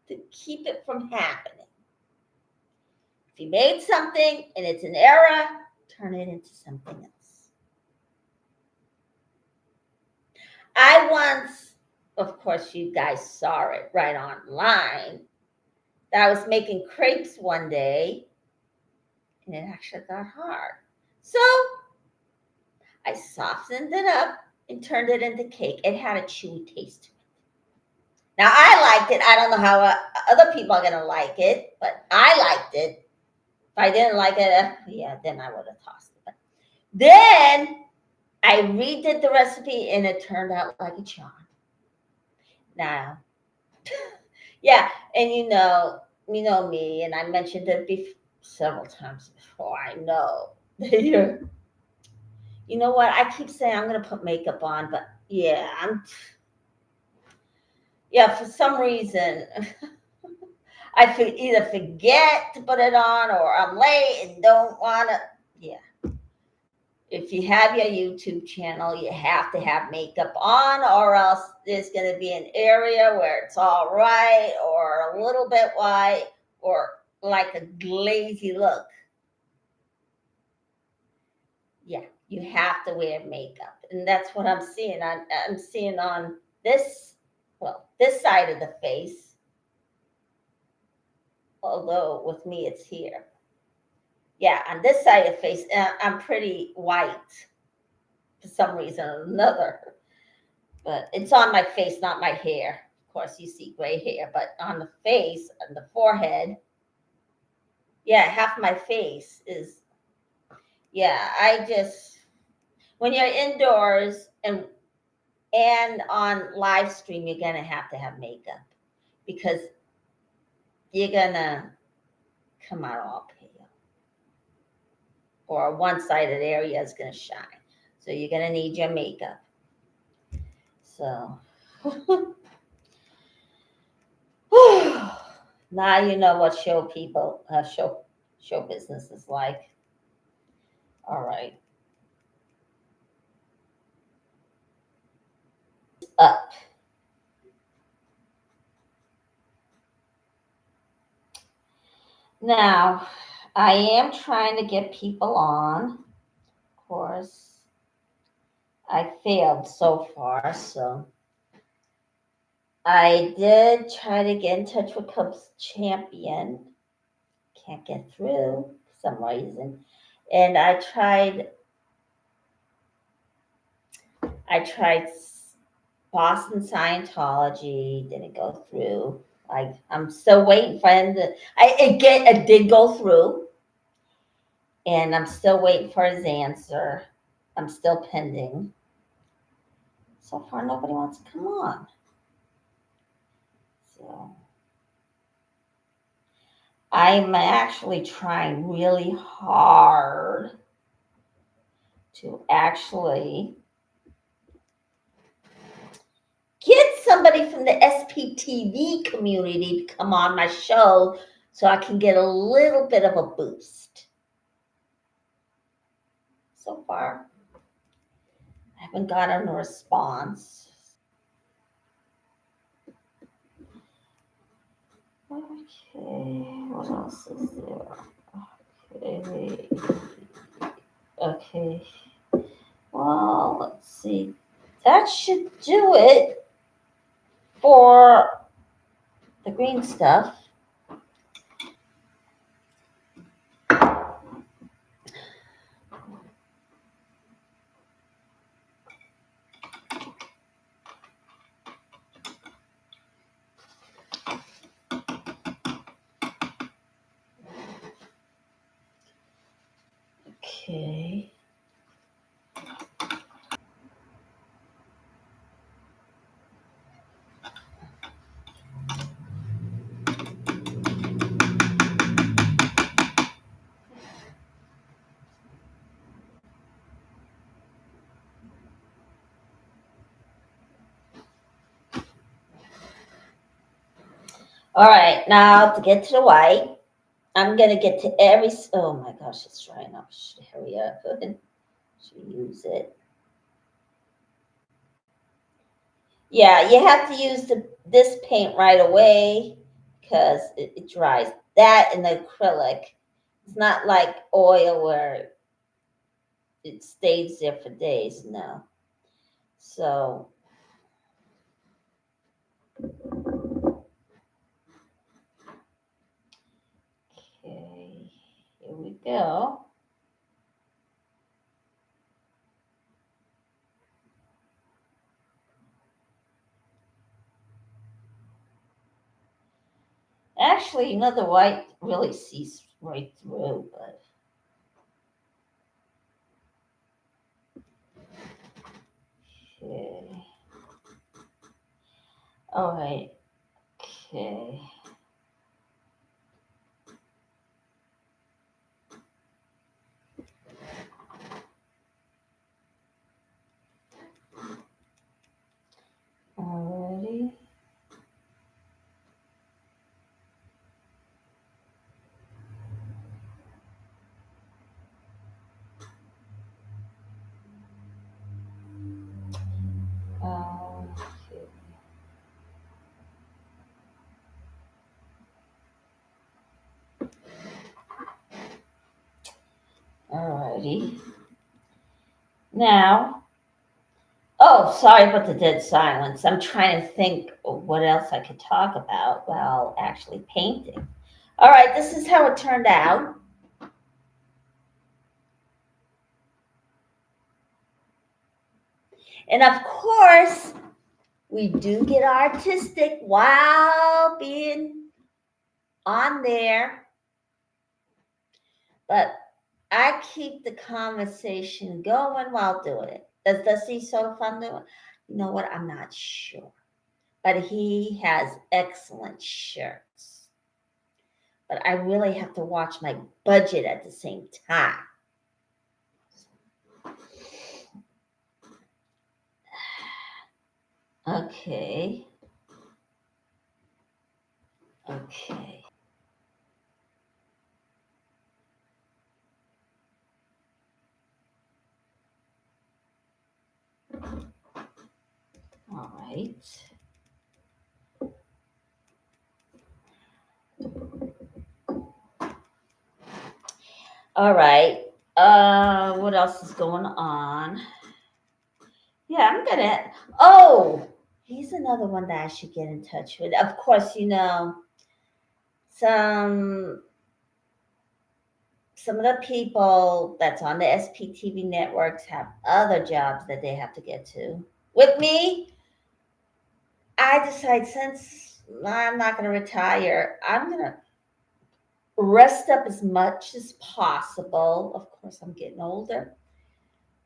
to keep it from happening. If you made something and it's an error, turn it into something else. I once, of course, you guys saw it right online, that I was making crepes one day and it actually got hard. So I softened it up and turned it into cake. It had a chewy taste to it. Now, I liked it. I don't know how other people are going to like it, but I liked it. If I didn't like it, then I would have tossed it. But then I redid the recipe and it turned out like a charm. Now, yeah, and you know me, and I mentioned it several times before. I know that you know what? I keep saying I'm going to put makeup on, but for some reason, I either forget to put it on or I'm late and don't want to. Yeah. If you have your YouTube channel, you have to have makeup on, or else there's going to be an area where it's all right or a little bit white or like a glazy look. Yeah, you have to wear makeup. And that's what I'm seeing. I'm seeing on this side of the face, although with me it's here. Yeah, on this side of the face, I'm pretty white for some reason or another. But it's on my face, not my hair. Of course, you see gray hair, but on the face, on the forehead, half my face is, when you're indoors and on live stream, you're going to have makeup because you're going to come out all pale or one-sided area is going to shine. So you're going to need your makeup. So now you know what show business is like. All right. Up. Now, I am trying to get people on. Of course, I failed so far, so I did try to get in touch with Cubs champion. Can't get through for some reason. And I tried Boston Scientology, didn't go through. I'm still waiting for him to. It did go through, and I'm still waiting for his answer. I'm still pending. So far, nobody wants to come on. So I'm actually trying really hard to actually get somebody from the SPTV community to come on my show so I can get a little bit of a boost. So far, I haven't gotten a response. Okay, what else is there? Okay. Okay. Well, let's see. That should do it for the green stuff. Okay. All right, now to get to the white, I'm gonna get to every. Oh my gosh, it's drying up. Should hurry up. Should use it. Yeah, you have to use this paint right away because it dries. That and the acrylic. It's not like oil where it stays there for days. No. So okay, here we go. Actually, the white really sees right through, but okay. All right. Okay. Alrighty. Okay. Alrighty. Now, oh, sorry about the dead silence. I'm trying to think of what else I could talk about while actually painting. All right, this is how it turned out. And of course, we do get artistic while being on there, but I keep the conversation going while doing it. Does he so fun do it? You know what? I'm not sure. But he has excellent shirts. But I really have to watch my budget at the same time. Okay. Okay. All right. All right. What else is going on? Yeah, I'm gonna. Oh, he's another one that I should get in touch with. Of course, some of the people that's on the SPTV networks have other jobs that they have to get to. With me, I decide since I'm not going to retire, I'm going to rest up as much as possible. Of course, I'm getting older.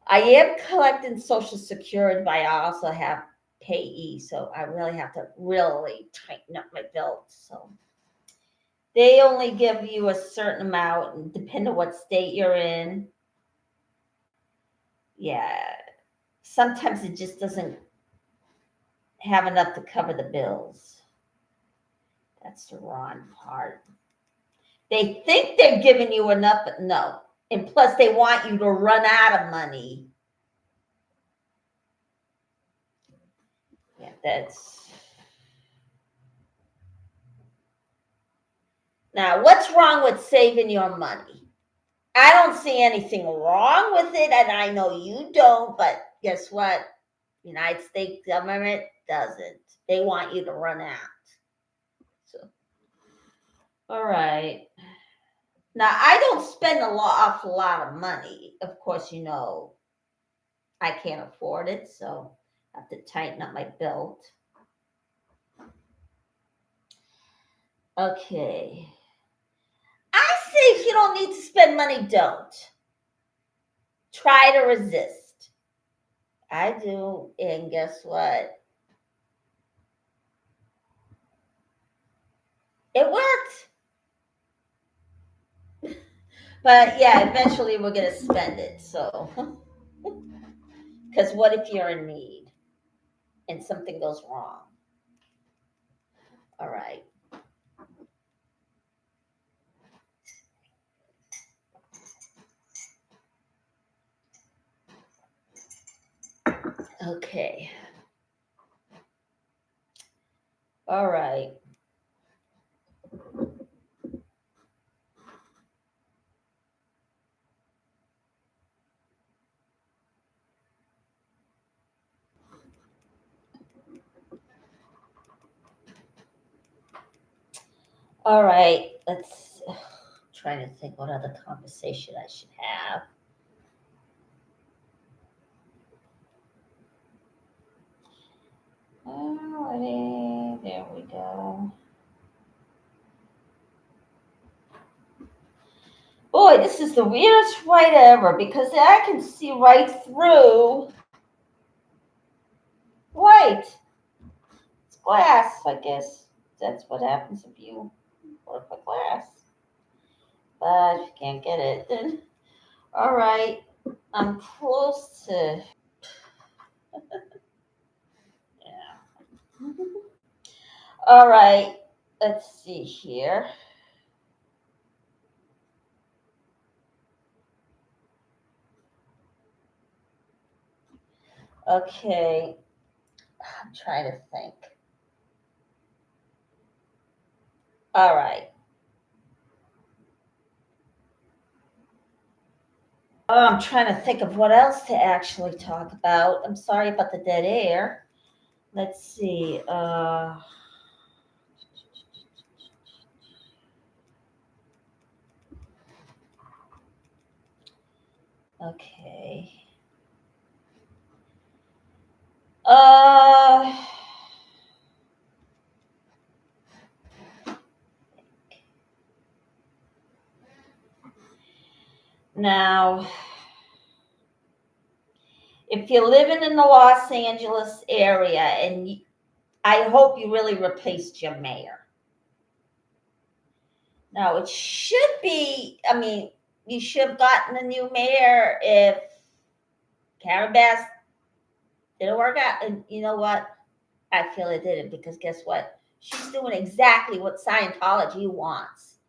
I am collecting Social Security, but I also have payee, so I really have to really tighten up my belt. So they only give you a certain amount, and depending on what state you're in. Yeah, sometimes it just doesn't have enough to cover the bills. That's the wrong part. They think they're giving you enough, but no. And plus, they want you to run out of money. Yeah, that's. Now, what's wrong with saving your money? I don't see anything wrong with it, and I know you don't, but guess what? United States government doesn't. They want you to run out. So, all right. Now, I don't spend awful lot of money. Of course, I can't afford it, so I have to tighten up my belt. Okay. I say if you don't need to spend money, don't. Try to resist. I do, and guess what? It worked. But yeah, eventually we're going to spend it. So, because what if you're in need and something goes wrong? All right. Okay. All right. All right. Let's trying to think what other conversation I should have. Alrighty, there we go. Boy, this is the weirdest write ever because I can see right through white. It's glass, I guess. That's what happens if you work with glass. But if you can't get it, then all right. I'm close to. Yeah. All right. Let's see here. Okay. I'm trying to think. All right. Oh, I'm trying to think of what else to actually talk about. I'm sorry about the dead air. Let's see. Okay. Uh, Now, if you're living in the Los Angeles area, and I hope you really replaced your mayor. Now, it should be, you should have gotten a new mayor if Carabas didn't work out. And you know what? I feel it didn't because guess what? She's doing exactly what Scientology wants.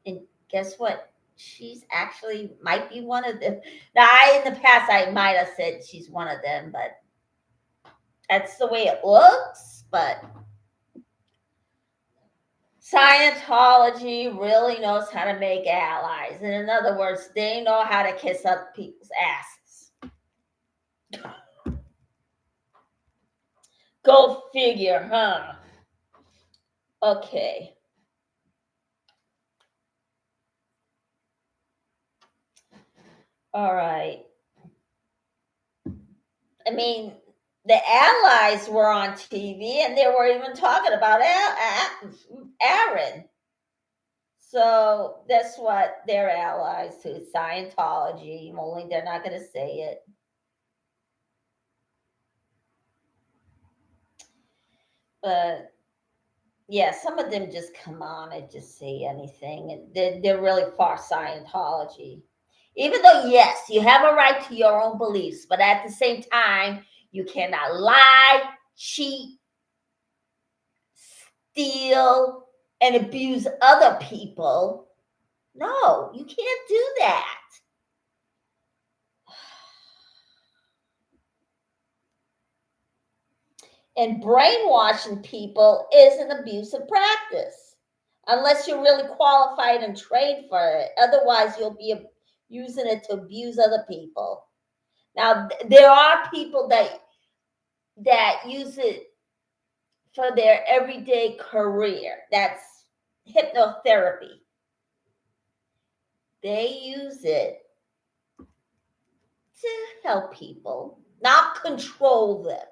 And guess what? She's actually might be one of them. Now, in the past, I might have said she's one of them, but that's the way it looks. But Scientology really knows how to make allies. And in other words, they know how to kiss up people's asses. Go figure, huh? Okay. All right. I mean, the allies were on TV and they were even talking about Aaron. So that's what they're allies to Scientology, only they're not going to say it. But yeah, some of them just come on and just say anything. And they're really for Scientology. Even though, yes, you have a right to your own beliefs, but at the same time, you cannot lie, cheat, steal, and abuse other people. No, you can't do that. And brainwashing people is an abusive practice unless you're really qualified and trained for it. Otherwise, you'll be using it to abuse other people. Now, there are people that use it for their everyday career. That's hypnotherapy. They use it to help people, not control them.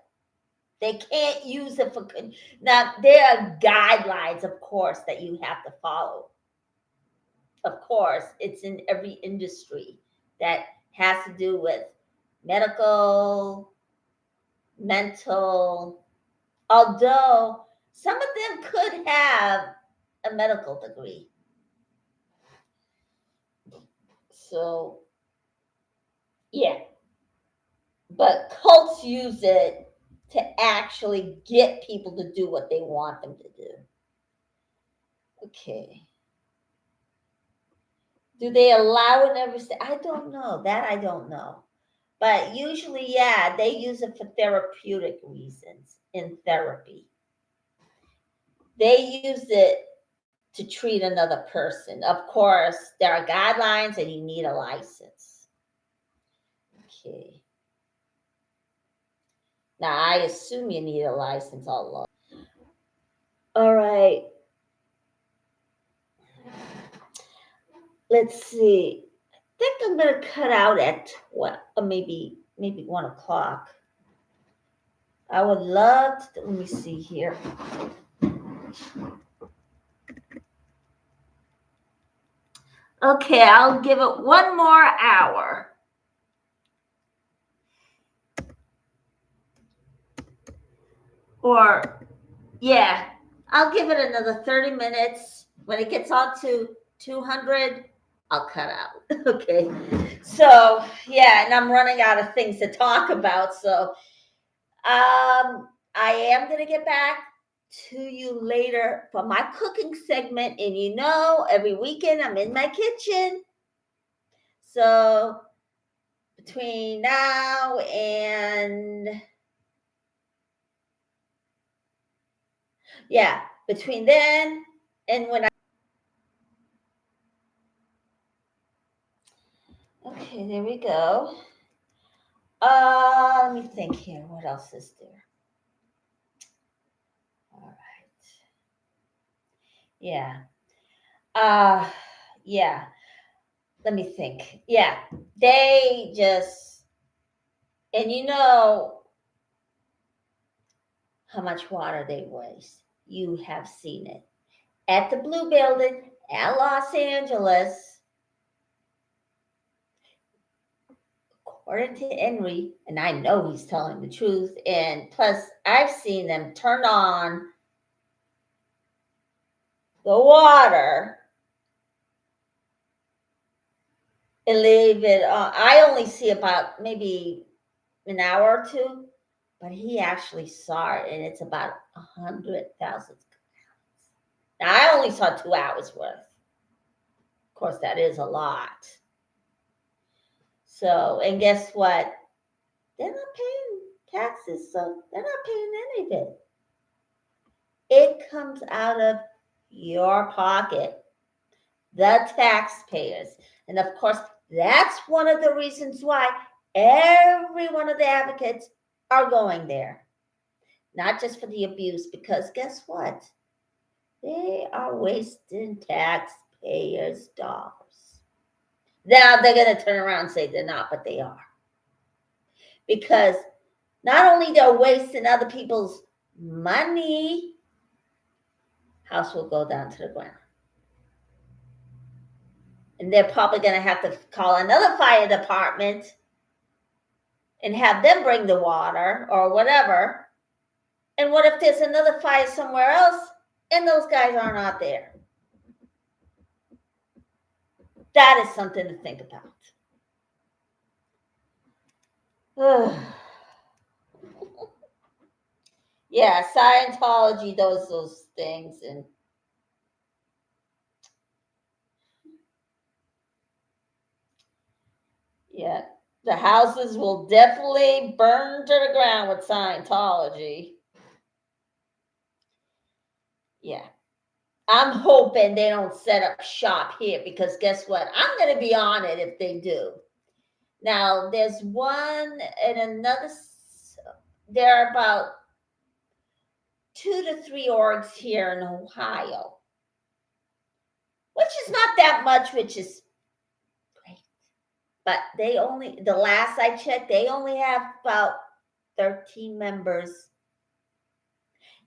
They can't use it for. Now, there are guidelines, of course, that you have to follow. Of course, it's in every industry that has to do with medical, mental, although some of them could have a medical degree. So, yeah. But cults use it to actually get people to do what they want them to do. Okay. Do they allow it in every state? I don't know. That I don't know. But usually, yeah, they use it for therapeutic reasons in therapy. They use it to treat another person. Of course, there are guidelines and you need a license. Okay. Now, I assume you need a license all right. Let's see. I think I'm going to cut out at 12, or maybe 1 o'clock. I would love to, let me see here. Okay, I'll give it 1 more hour. Or, yeah, I'll give it another 30 minutes. When it gets on to 200, I'll cut out. Okay. So, yeah, and I'm running out of things to talk about. So, I am going to get back to you later for my cooking segment. And you know, every weekend I'm in my kitchen. So, between now and between then and when okay, there we go. Let me think here. What else is there? All right. Yeah. Yeah. Let me think. Yeah. They just, and you know how much water they waste. You have seen it. At the Blue Building at Los Angeles, according to Henry, and I know he's telling the truth, and plus I've seen them turn on the water and leave it on. I only see about maybe an hour or two, but he actually saw it, and it's about 100,000 gallons. Now, I only saw 2 hours worth. Of course, that is a lot. So, and guess what? They're not paying taxes, so they're not paying any of it. It comes out of your pocket, the taxpayers. And of course, that's one of the reasons why every one of the advocates are going there. Not just for the abuse, because guess what? They are wasting taxpayers' dollars. Now they're going to turn around and say they're not, but they are. Because not only they're wasting other people's money, house will go down to the ground. And they're probably going to have to call another fire department and have them bring the water or whatever. And what if there's another fire somewhere else and those guys are not there? That is something to think about. Yeah, Scientology does those things, and yeah, the houses will definitely burn to the ground with Scientology. Yeah. I'm hoping they don't set up shop here, because guess what? I'm going to be on it if they do. Now, there's one and another, there are about 2 to 3 orgs here in Ohio, which is not that much, which is great. But they only, the last I checked, they only have about 13 members.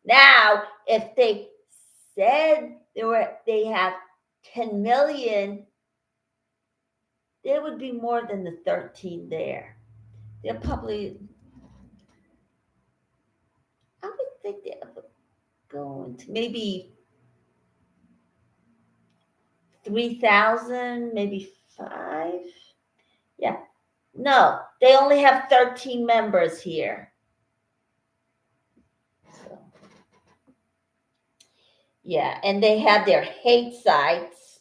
Now, if they said they have 10 million, there would be more than the 13 there. They're probably, I would think they're going to maybe 3,000, maybe 5. Yeah. No, they only have 13 members here. So, yeah, and they have their hate sites.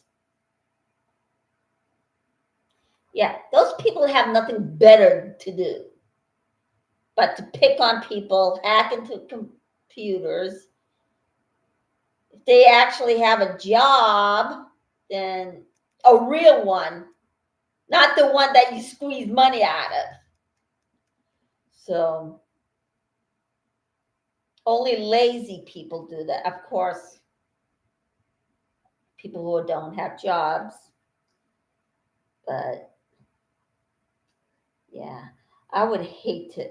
Yeah, those people have nothing better to do but to pick on people, hack into computers. If they actually have a job, then a real one, not the one that you squeeze money out of. So only lazy people do that. Of course, people who don't have jobs. But yeah, I would hate to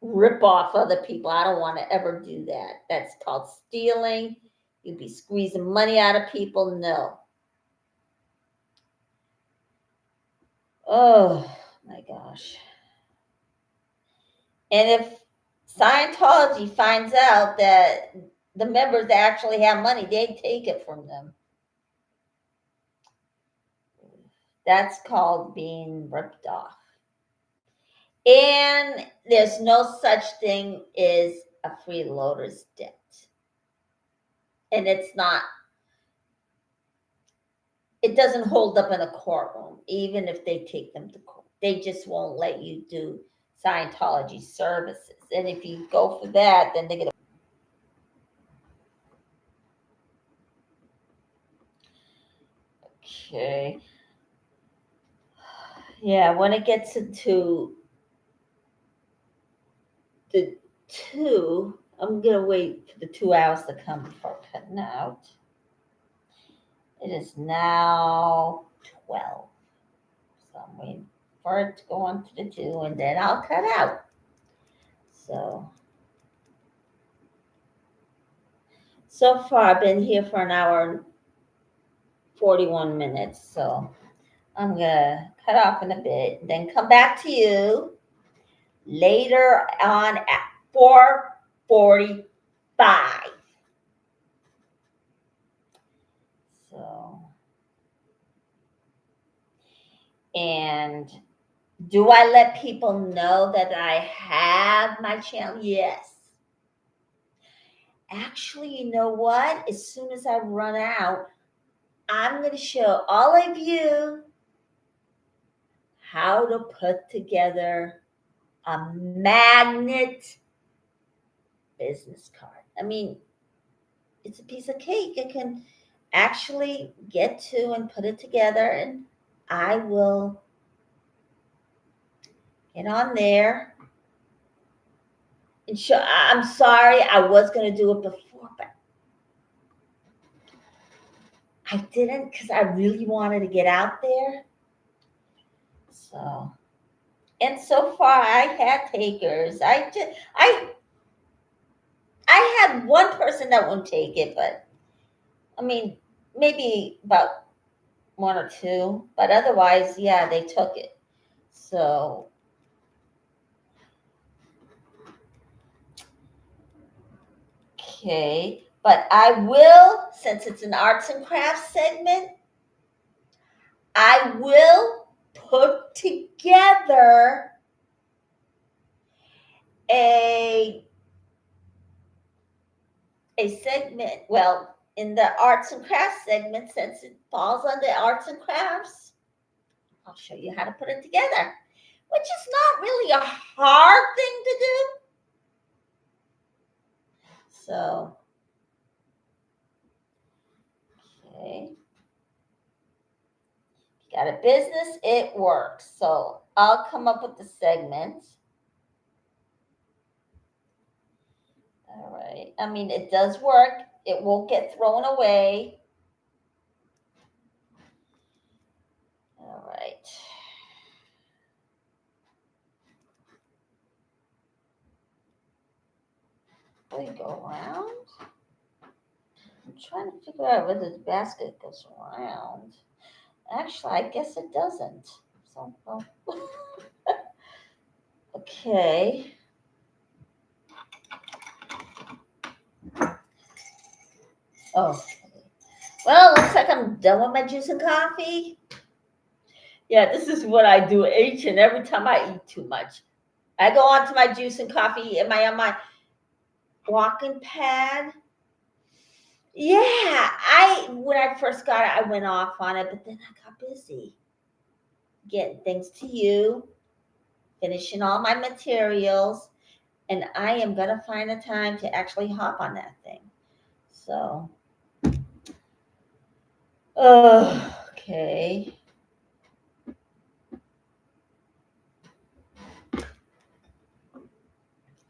rip off other people. I don't want to ever do that. That's called stealing. You'd be squeezing money out of people. No. Oh my gosh. And if Scientology finds out that the members actually have money, they take it from them. That's called being ripped off. And there's no such thing as a freeloader's debt. And it doesn't hold up in a courtroom, even if they take them to court. They just won't let you do Scientology services. And if you go for that, then they're going to. Okay. Yeah, when it gets into the 2, I'm going to wait for the 2 hours to come before cutting out. It is now 12. So I'm waiting for it to go on to the 2, and then I'll cut out. So far I've been here for an hour and 41 minutes. So I'm going to cut off in a bit, then come back to you later on at 4:45. So, and do I let people know that I have my channel? Yes. Actually, you know what? As soon as I run out, I'm going to show all of you how to put together a magnet business card. I mean, it's a piece of cake. I can actually get to and put it together, and I will get on there and show. I'm sorry, I was going to do it before, but I didn't because I really wanted to get out there. So, and so far I had takers. I had one person that wouldn't take it, but I mean, maybe about 1 or 2, but otherwise, yeah, they took it. So, okay, but I will, since it's an arts and crafts segment, I will put together a segment. Well, in the arts and crafts segment, since it falls under arts and crafts, I'll show you how to put it together, which is not really a hard thing to do. So, Okay. Got a business, it works. So I'll come up with the segments. All right. I mean, it does work. It won't get thrown away. All right. We go around. I'm trying to figure out whether the basket goes around. Actually, I guess it doesn't. So, well. Okay. Oh. Well, looks like I'm done with my juice and coffee. Yeah, this is what I do each and every time I eat too much. I go on to my juice and coffee. Am I on my walking pad? Yeah, when I first got it, I went off on it, but then I got busy getting things to you, finishing all my materials, and I am gonna find a time to actually hop on that thing. So, okay.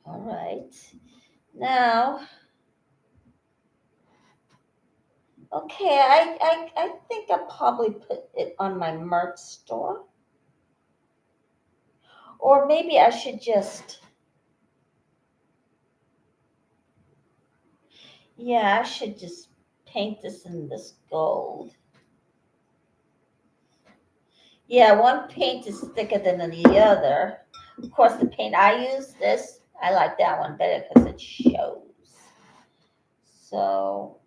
All right. Now, okay, I think I'll probably put it on my merch store. Or maybe I should just, yeah, I should just paint this in this gold. Yeah, one paint is thicker than the other. Of course, the paint I use, this, I like that one better because it shows. So,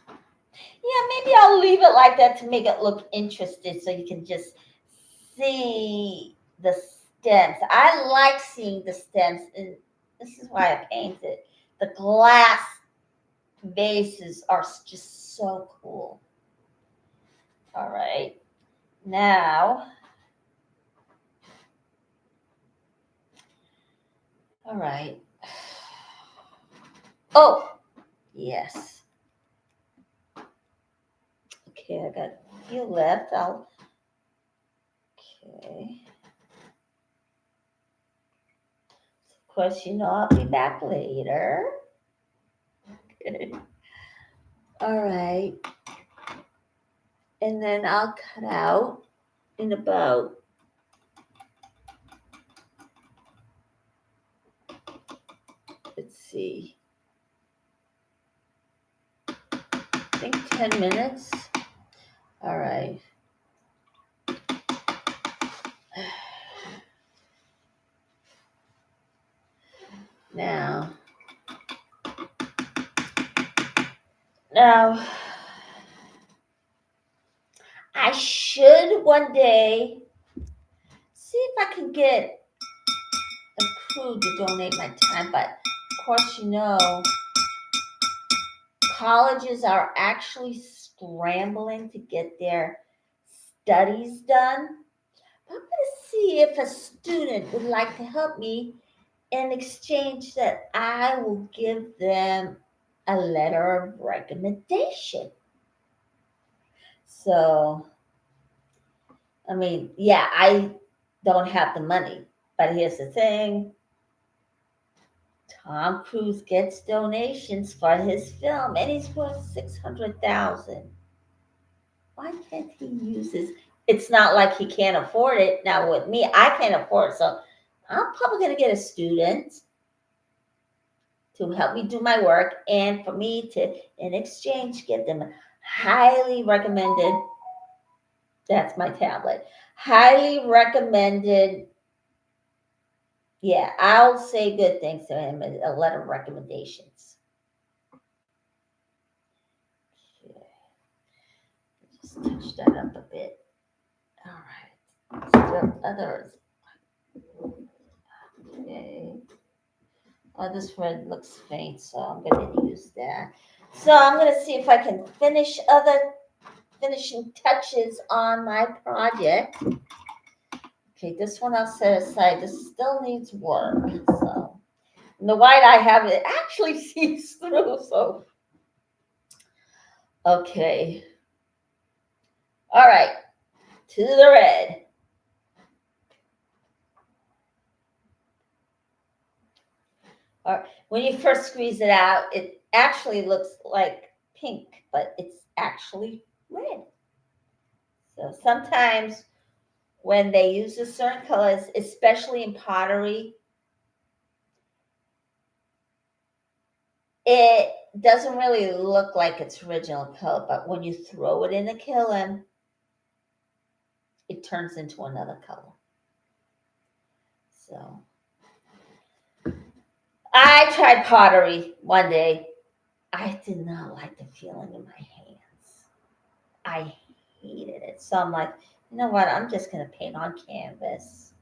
yeah, maybe I'll leave it like that to make it look interesting so you can just see the stems. I like seeing the stems, and this is why I painted. The glass vases are just so cool. All right. Now, all right. Oh, yes. Okay, I got a few left. Okay. Of course, I'll be back later. Okay. All right. And then I'll cut out in about, let's see, I think 10 minutes. All right. Now, I should one day see if I can get a crew to donate my time, but of course, colleges are actually scrambling to get their studies done. I'm going to see if a student would like to help me in exchange that I will give them a letter of recommendation. So, I mean, yeah, I don't have the money, but here's the thing. Tom Cruise gets donations for his film, and he's worth $600,000. Why can't he use his? It's not like he can't afford it. Now with me, I can't afford it, so I'm probably going to get a student to help me do my work, and for me to, in exchange, get them highly recommended. That's my tablet. Highly recommended. Yeah, I'll say good things to him. A letter of recommendations. Okay. Just touch that up a bit. All right. Still others. Okay. Oh, this red looks faint, so I'm going to use that. So I'm going to see if I can finish other finishing touches on my project. Okay, this one I'll set aside. This still needs work. So, and the white I have, it actually sees through. So, Okay. All right. To the red. All right. When you first squeeze it out, it actually looks like pink, but it's actually red. So sometimes when they use a certain colors, especially in pottery, it doesn't really look like its original color, but when you throw it in a kiln, it turns into another color. So I tried pottery one day. I did not like the feeling in my hands. I hated it. So I'm like, you know what? I'm just going to paint on canvas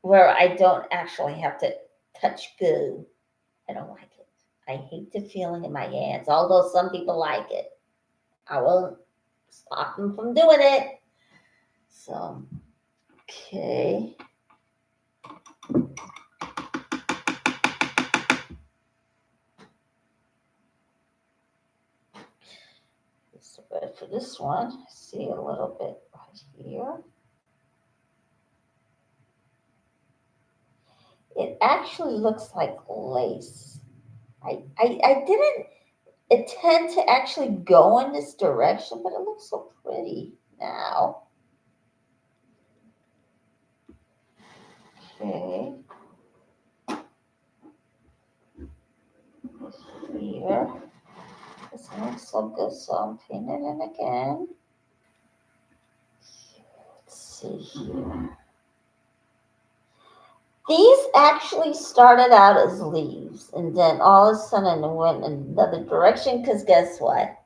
where I don't actually have to touch glue. I don't like it. I hate the feeling in my hands, although some people like it. I won't stop them from doing it. So, okay. So for this one, see a little bit right here. It actually looks like lace. I didn't intend to actually go in this direction, but it looks so pretty now. Okay. Here. This looks so good, so I'm painting it again. Let's see here. These actually started out as leaves, and then all of a sudden it went in another direction, because guess what?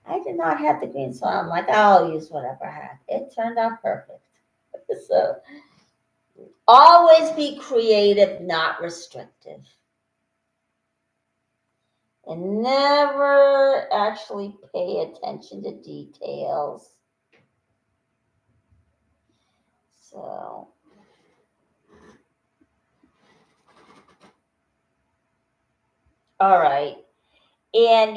I did not have the green, so I'm like, I'll use whatever I have. It turned out perfect. So always be creative, not restrictive. And never actually pay attention to details. So, all right. And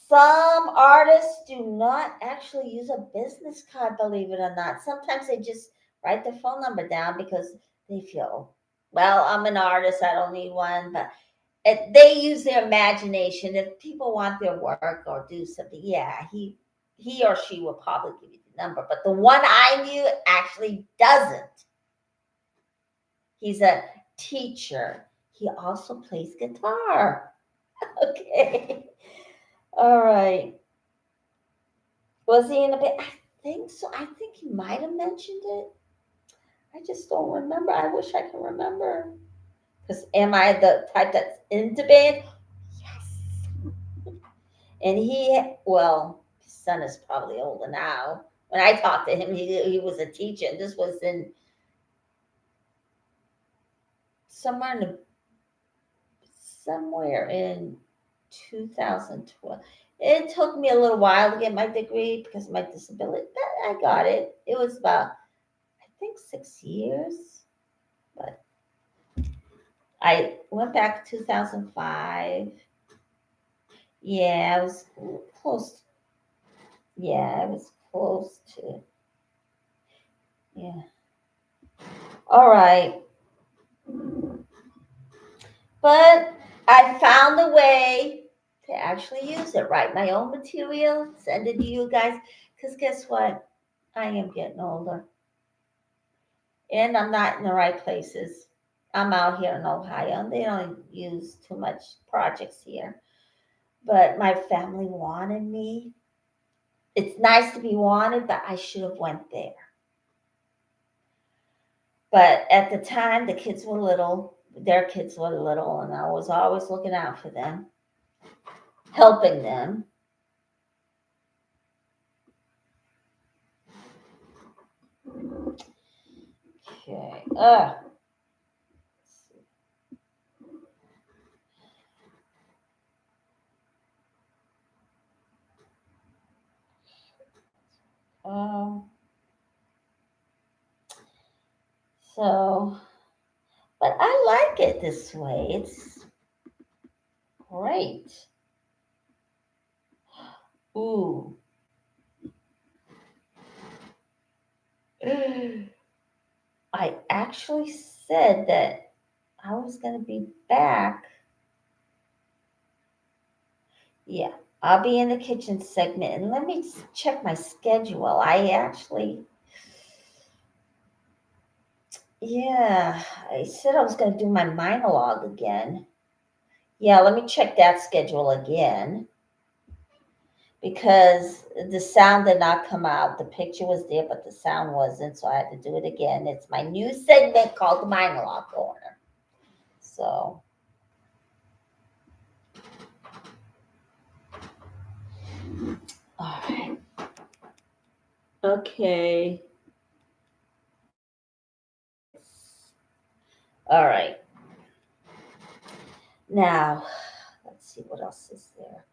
some artists do not actually use a business card, believe it or not. Sometimes they just write their phone number down because they feel, well, I'm an artist, I don't need one. But they use their imagination. If people want their work or do something, yeah, he or she will probably give you the number. But the one I knew actually doesn't. He's a teacher. He also plays guitar. Okay. All right. Was he in a bit? I think so. I think he might have mentioned it. I just don't remember. I wish I could remember. Because am I the type that's into band? Yes. And well, his son is probably older now. When I talked to him, he was a teacher. And this was in somewhere in 2012. It took me a little while to get my degree because of my disability, but I got it. It was about, I think, 6 years. But I went back 2005. Yeah, I was close. Yeah, I was close to. Yeah. All right. But I found a way to actually use it, write my own material, send it to you guys. Because guess what? I am getting older. And I'm not in the right places. I'm out here in Ohio, and they don't use too much projects here. But my family wanted me. It's nice to be wanted, but I should have went there. But at the time, the kids were little. Their kids were little, and I was always looking out for them, helping them. Okay. Um, so, but I like it this way. It's Great. Ooh. I actually said that I was going to be back. Yeah, I'll be in the kitchen segment. And let me check my schedule. Yeah, I said I was going to do my monologue again. Yeah, let me check that schedule again because the sound did not come out. The picture was there, but the sound wasn't, so I had to do it again. It's my new segment called the Monologue Corner. So, all right. Okay. All right. Now, let's see what else is there.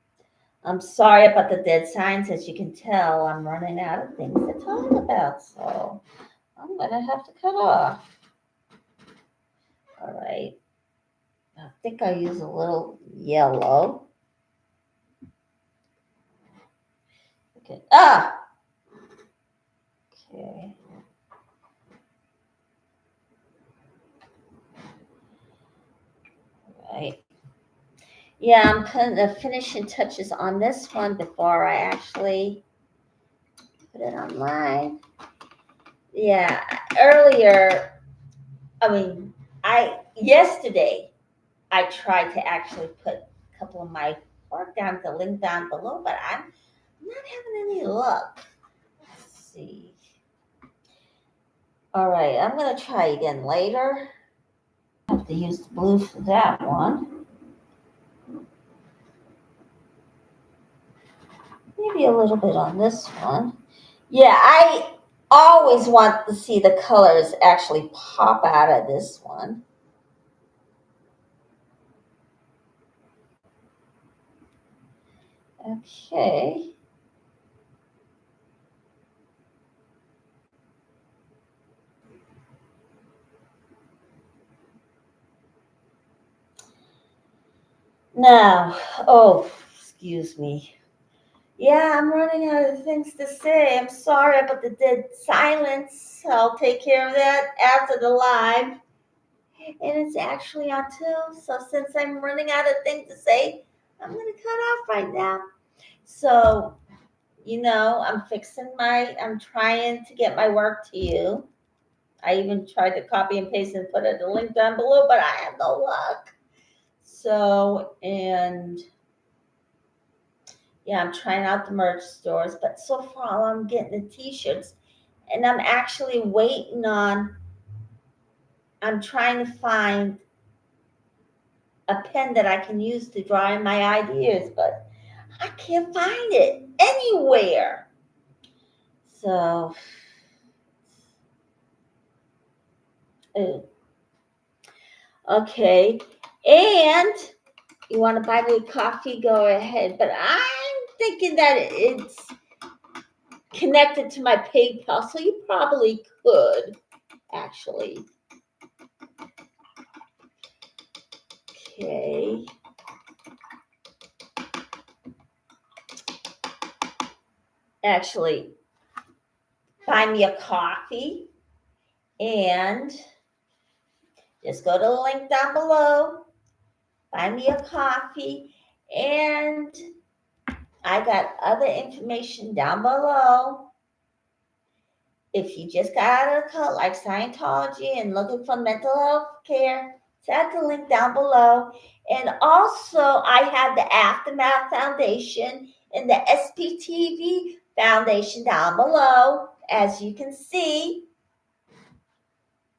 I'm sorry about the dead signs. As you can tell, I'm running out of things to talk about, so I'm going to have to cut off. All right. I think I'll use a little yellow. Okay. Okay. Right. Yeah, I'm putting the finishing touches on this one before I actually put it online. Yeah, earlier, yesterday I tried to actually put a couple of my work down, the link down below, but I'm not having any luck. Let's see. All right, I'm going to try again later. I have to use the blue for that one. Maybe a little bit on this one. Yeah, I always want to see the colors actually pop out of this one. Okay. Now, excuse me. Yeah, I'm running out of things to say. I'm sorry about the dead silence. I'll take care of that after the live. And it's actually on too. So since I'm running out of things to say, I'm going to cut off right now. So, I'm trying to get my work to you. I even tried to copy and paste and put the link down below, but I have no luck. So, and yeah, I'm trying out the merch stores, but so far all I'm getting the t-shirts. And I'm actually I'm trying to find a pen that I can use to draw in my ideas, but I can't find it anywhere. So, okay. And you want to buy me coffee, go ahead. But I'm thinking that it's connected to my PayPal, so you probably could, actually. Okay. Actually, buy me a coffee and just go to the link down below. Buy me a coffee, and I got other information down below. If you just got out of a cult like Scientology and looking for mental health care, check the link down below. And also, I have the Aftermath Foundation and the SPTV Foundation down below. As you can see,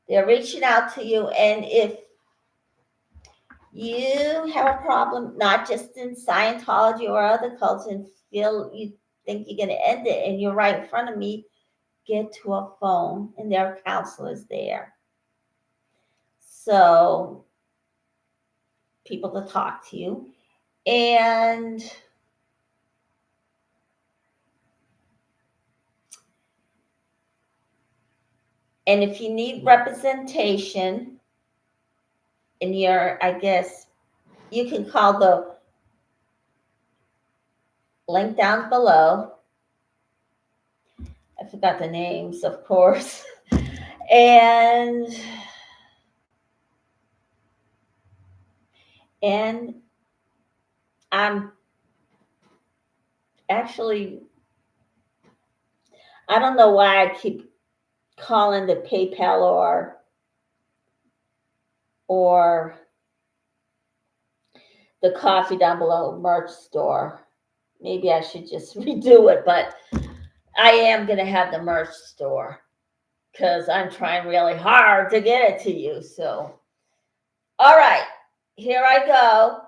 they're reaching out to you. And if you have a problem, not just in Scientology or other cults, and feel you think you're going to end it and you're right in front of me, get to a phone and there are counselors there. So, people to talk to you. And if you need representation in your, I guess, you can call the link down below. I forgot the names, of course. And I'm actually, I don't know why I keep calling the PayPal or the coffee down below merch store. Maybe I should just redo it, but I am going to have the merch store because I'm trying really hard to get it to you. So, all right, here I go.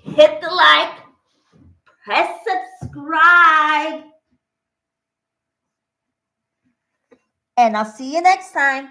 Hit the like, press subscribe, and I'll see you next time.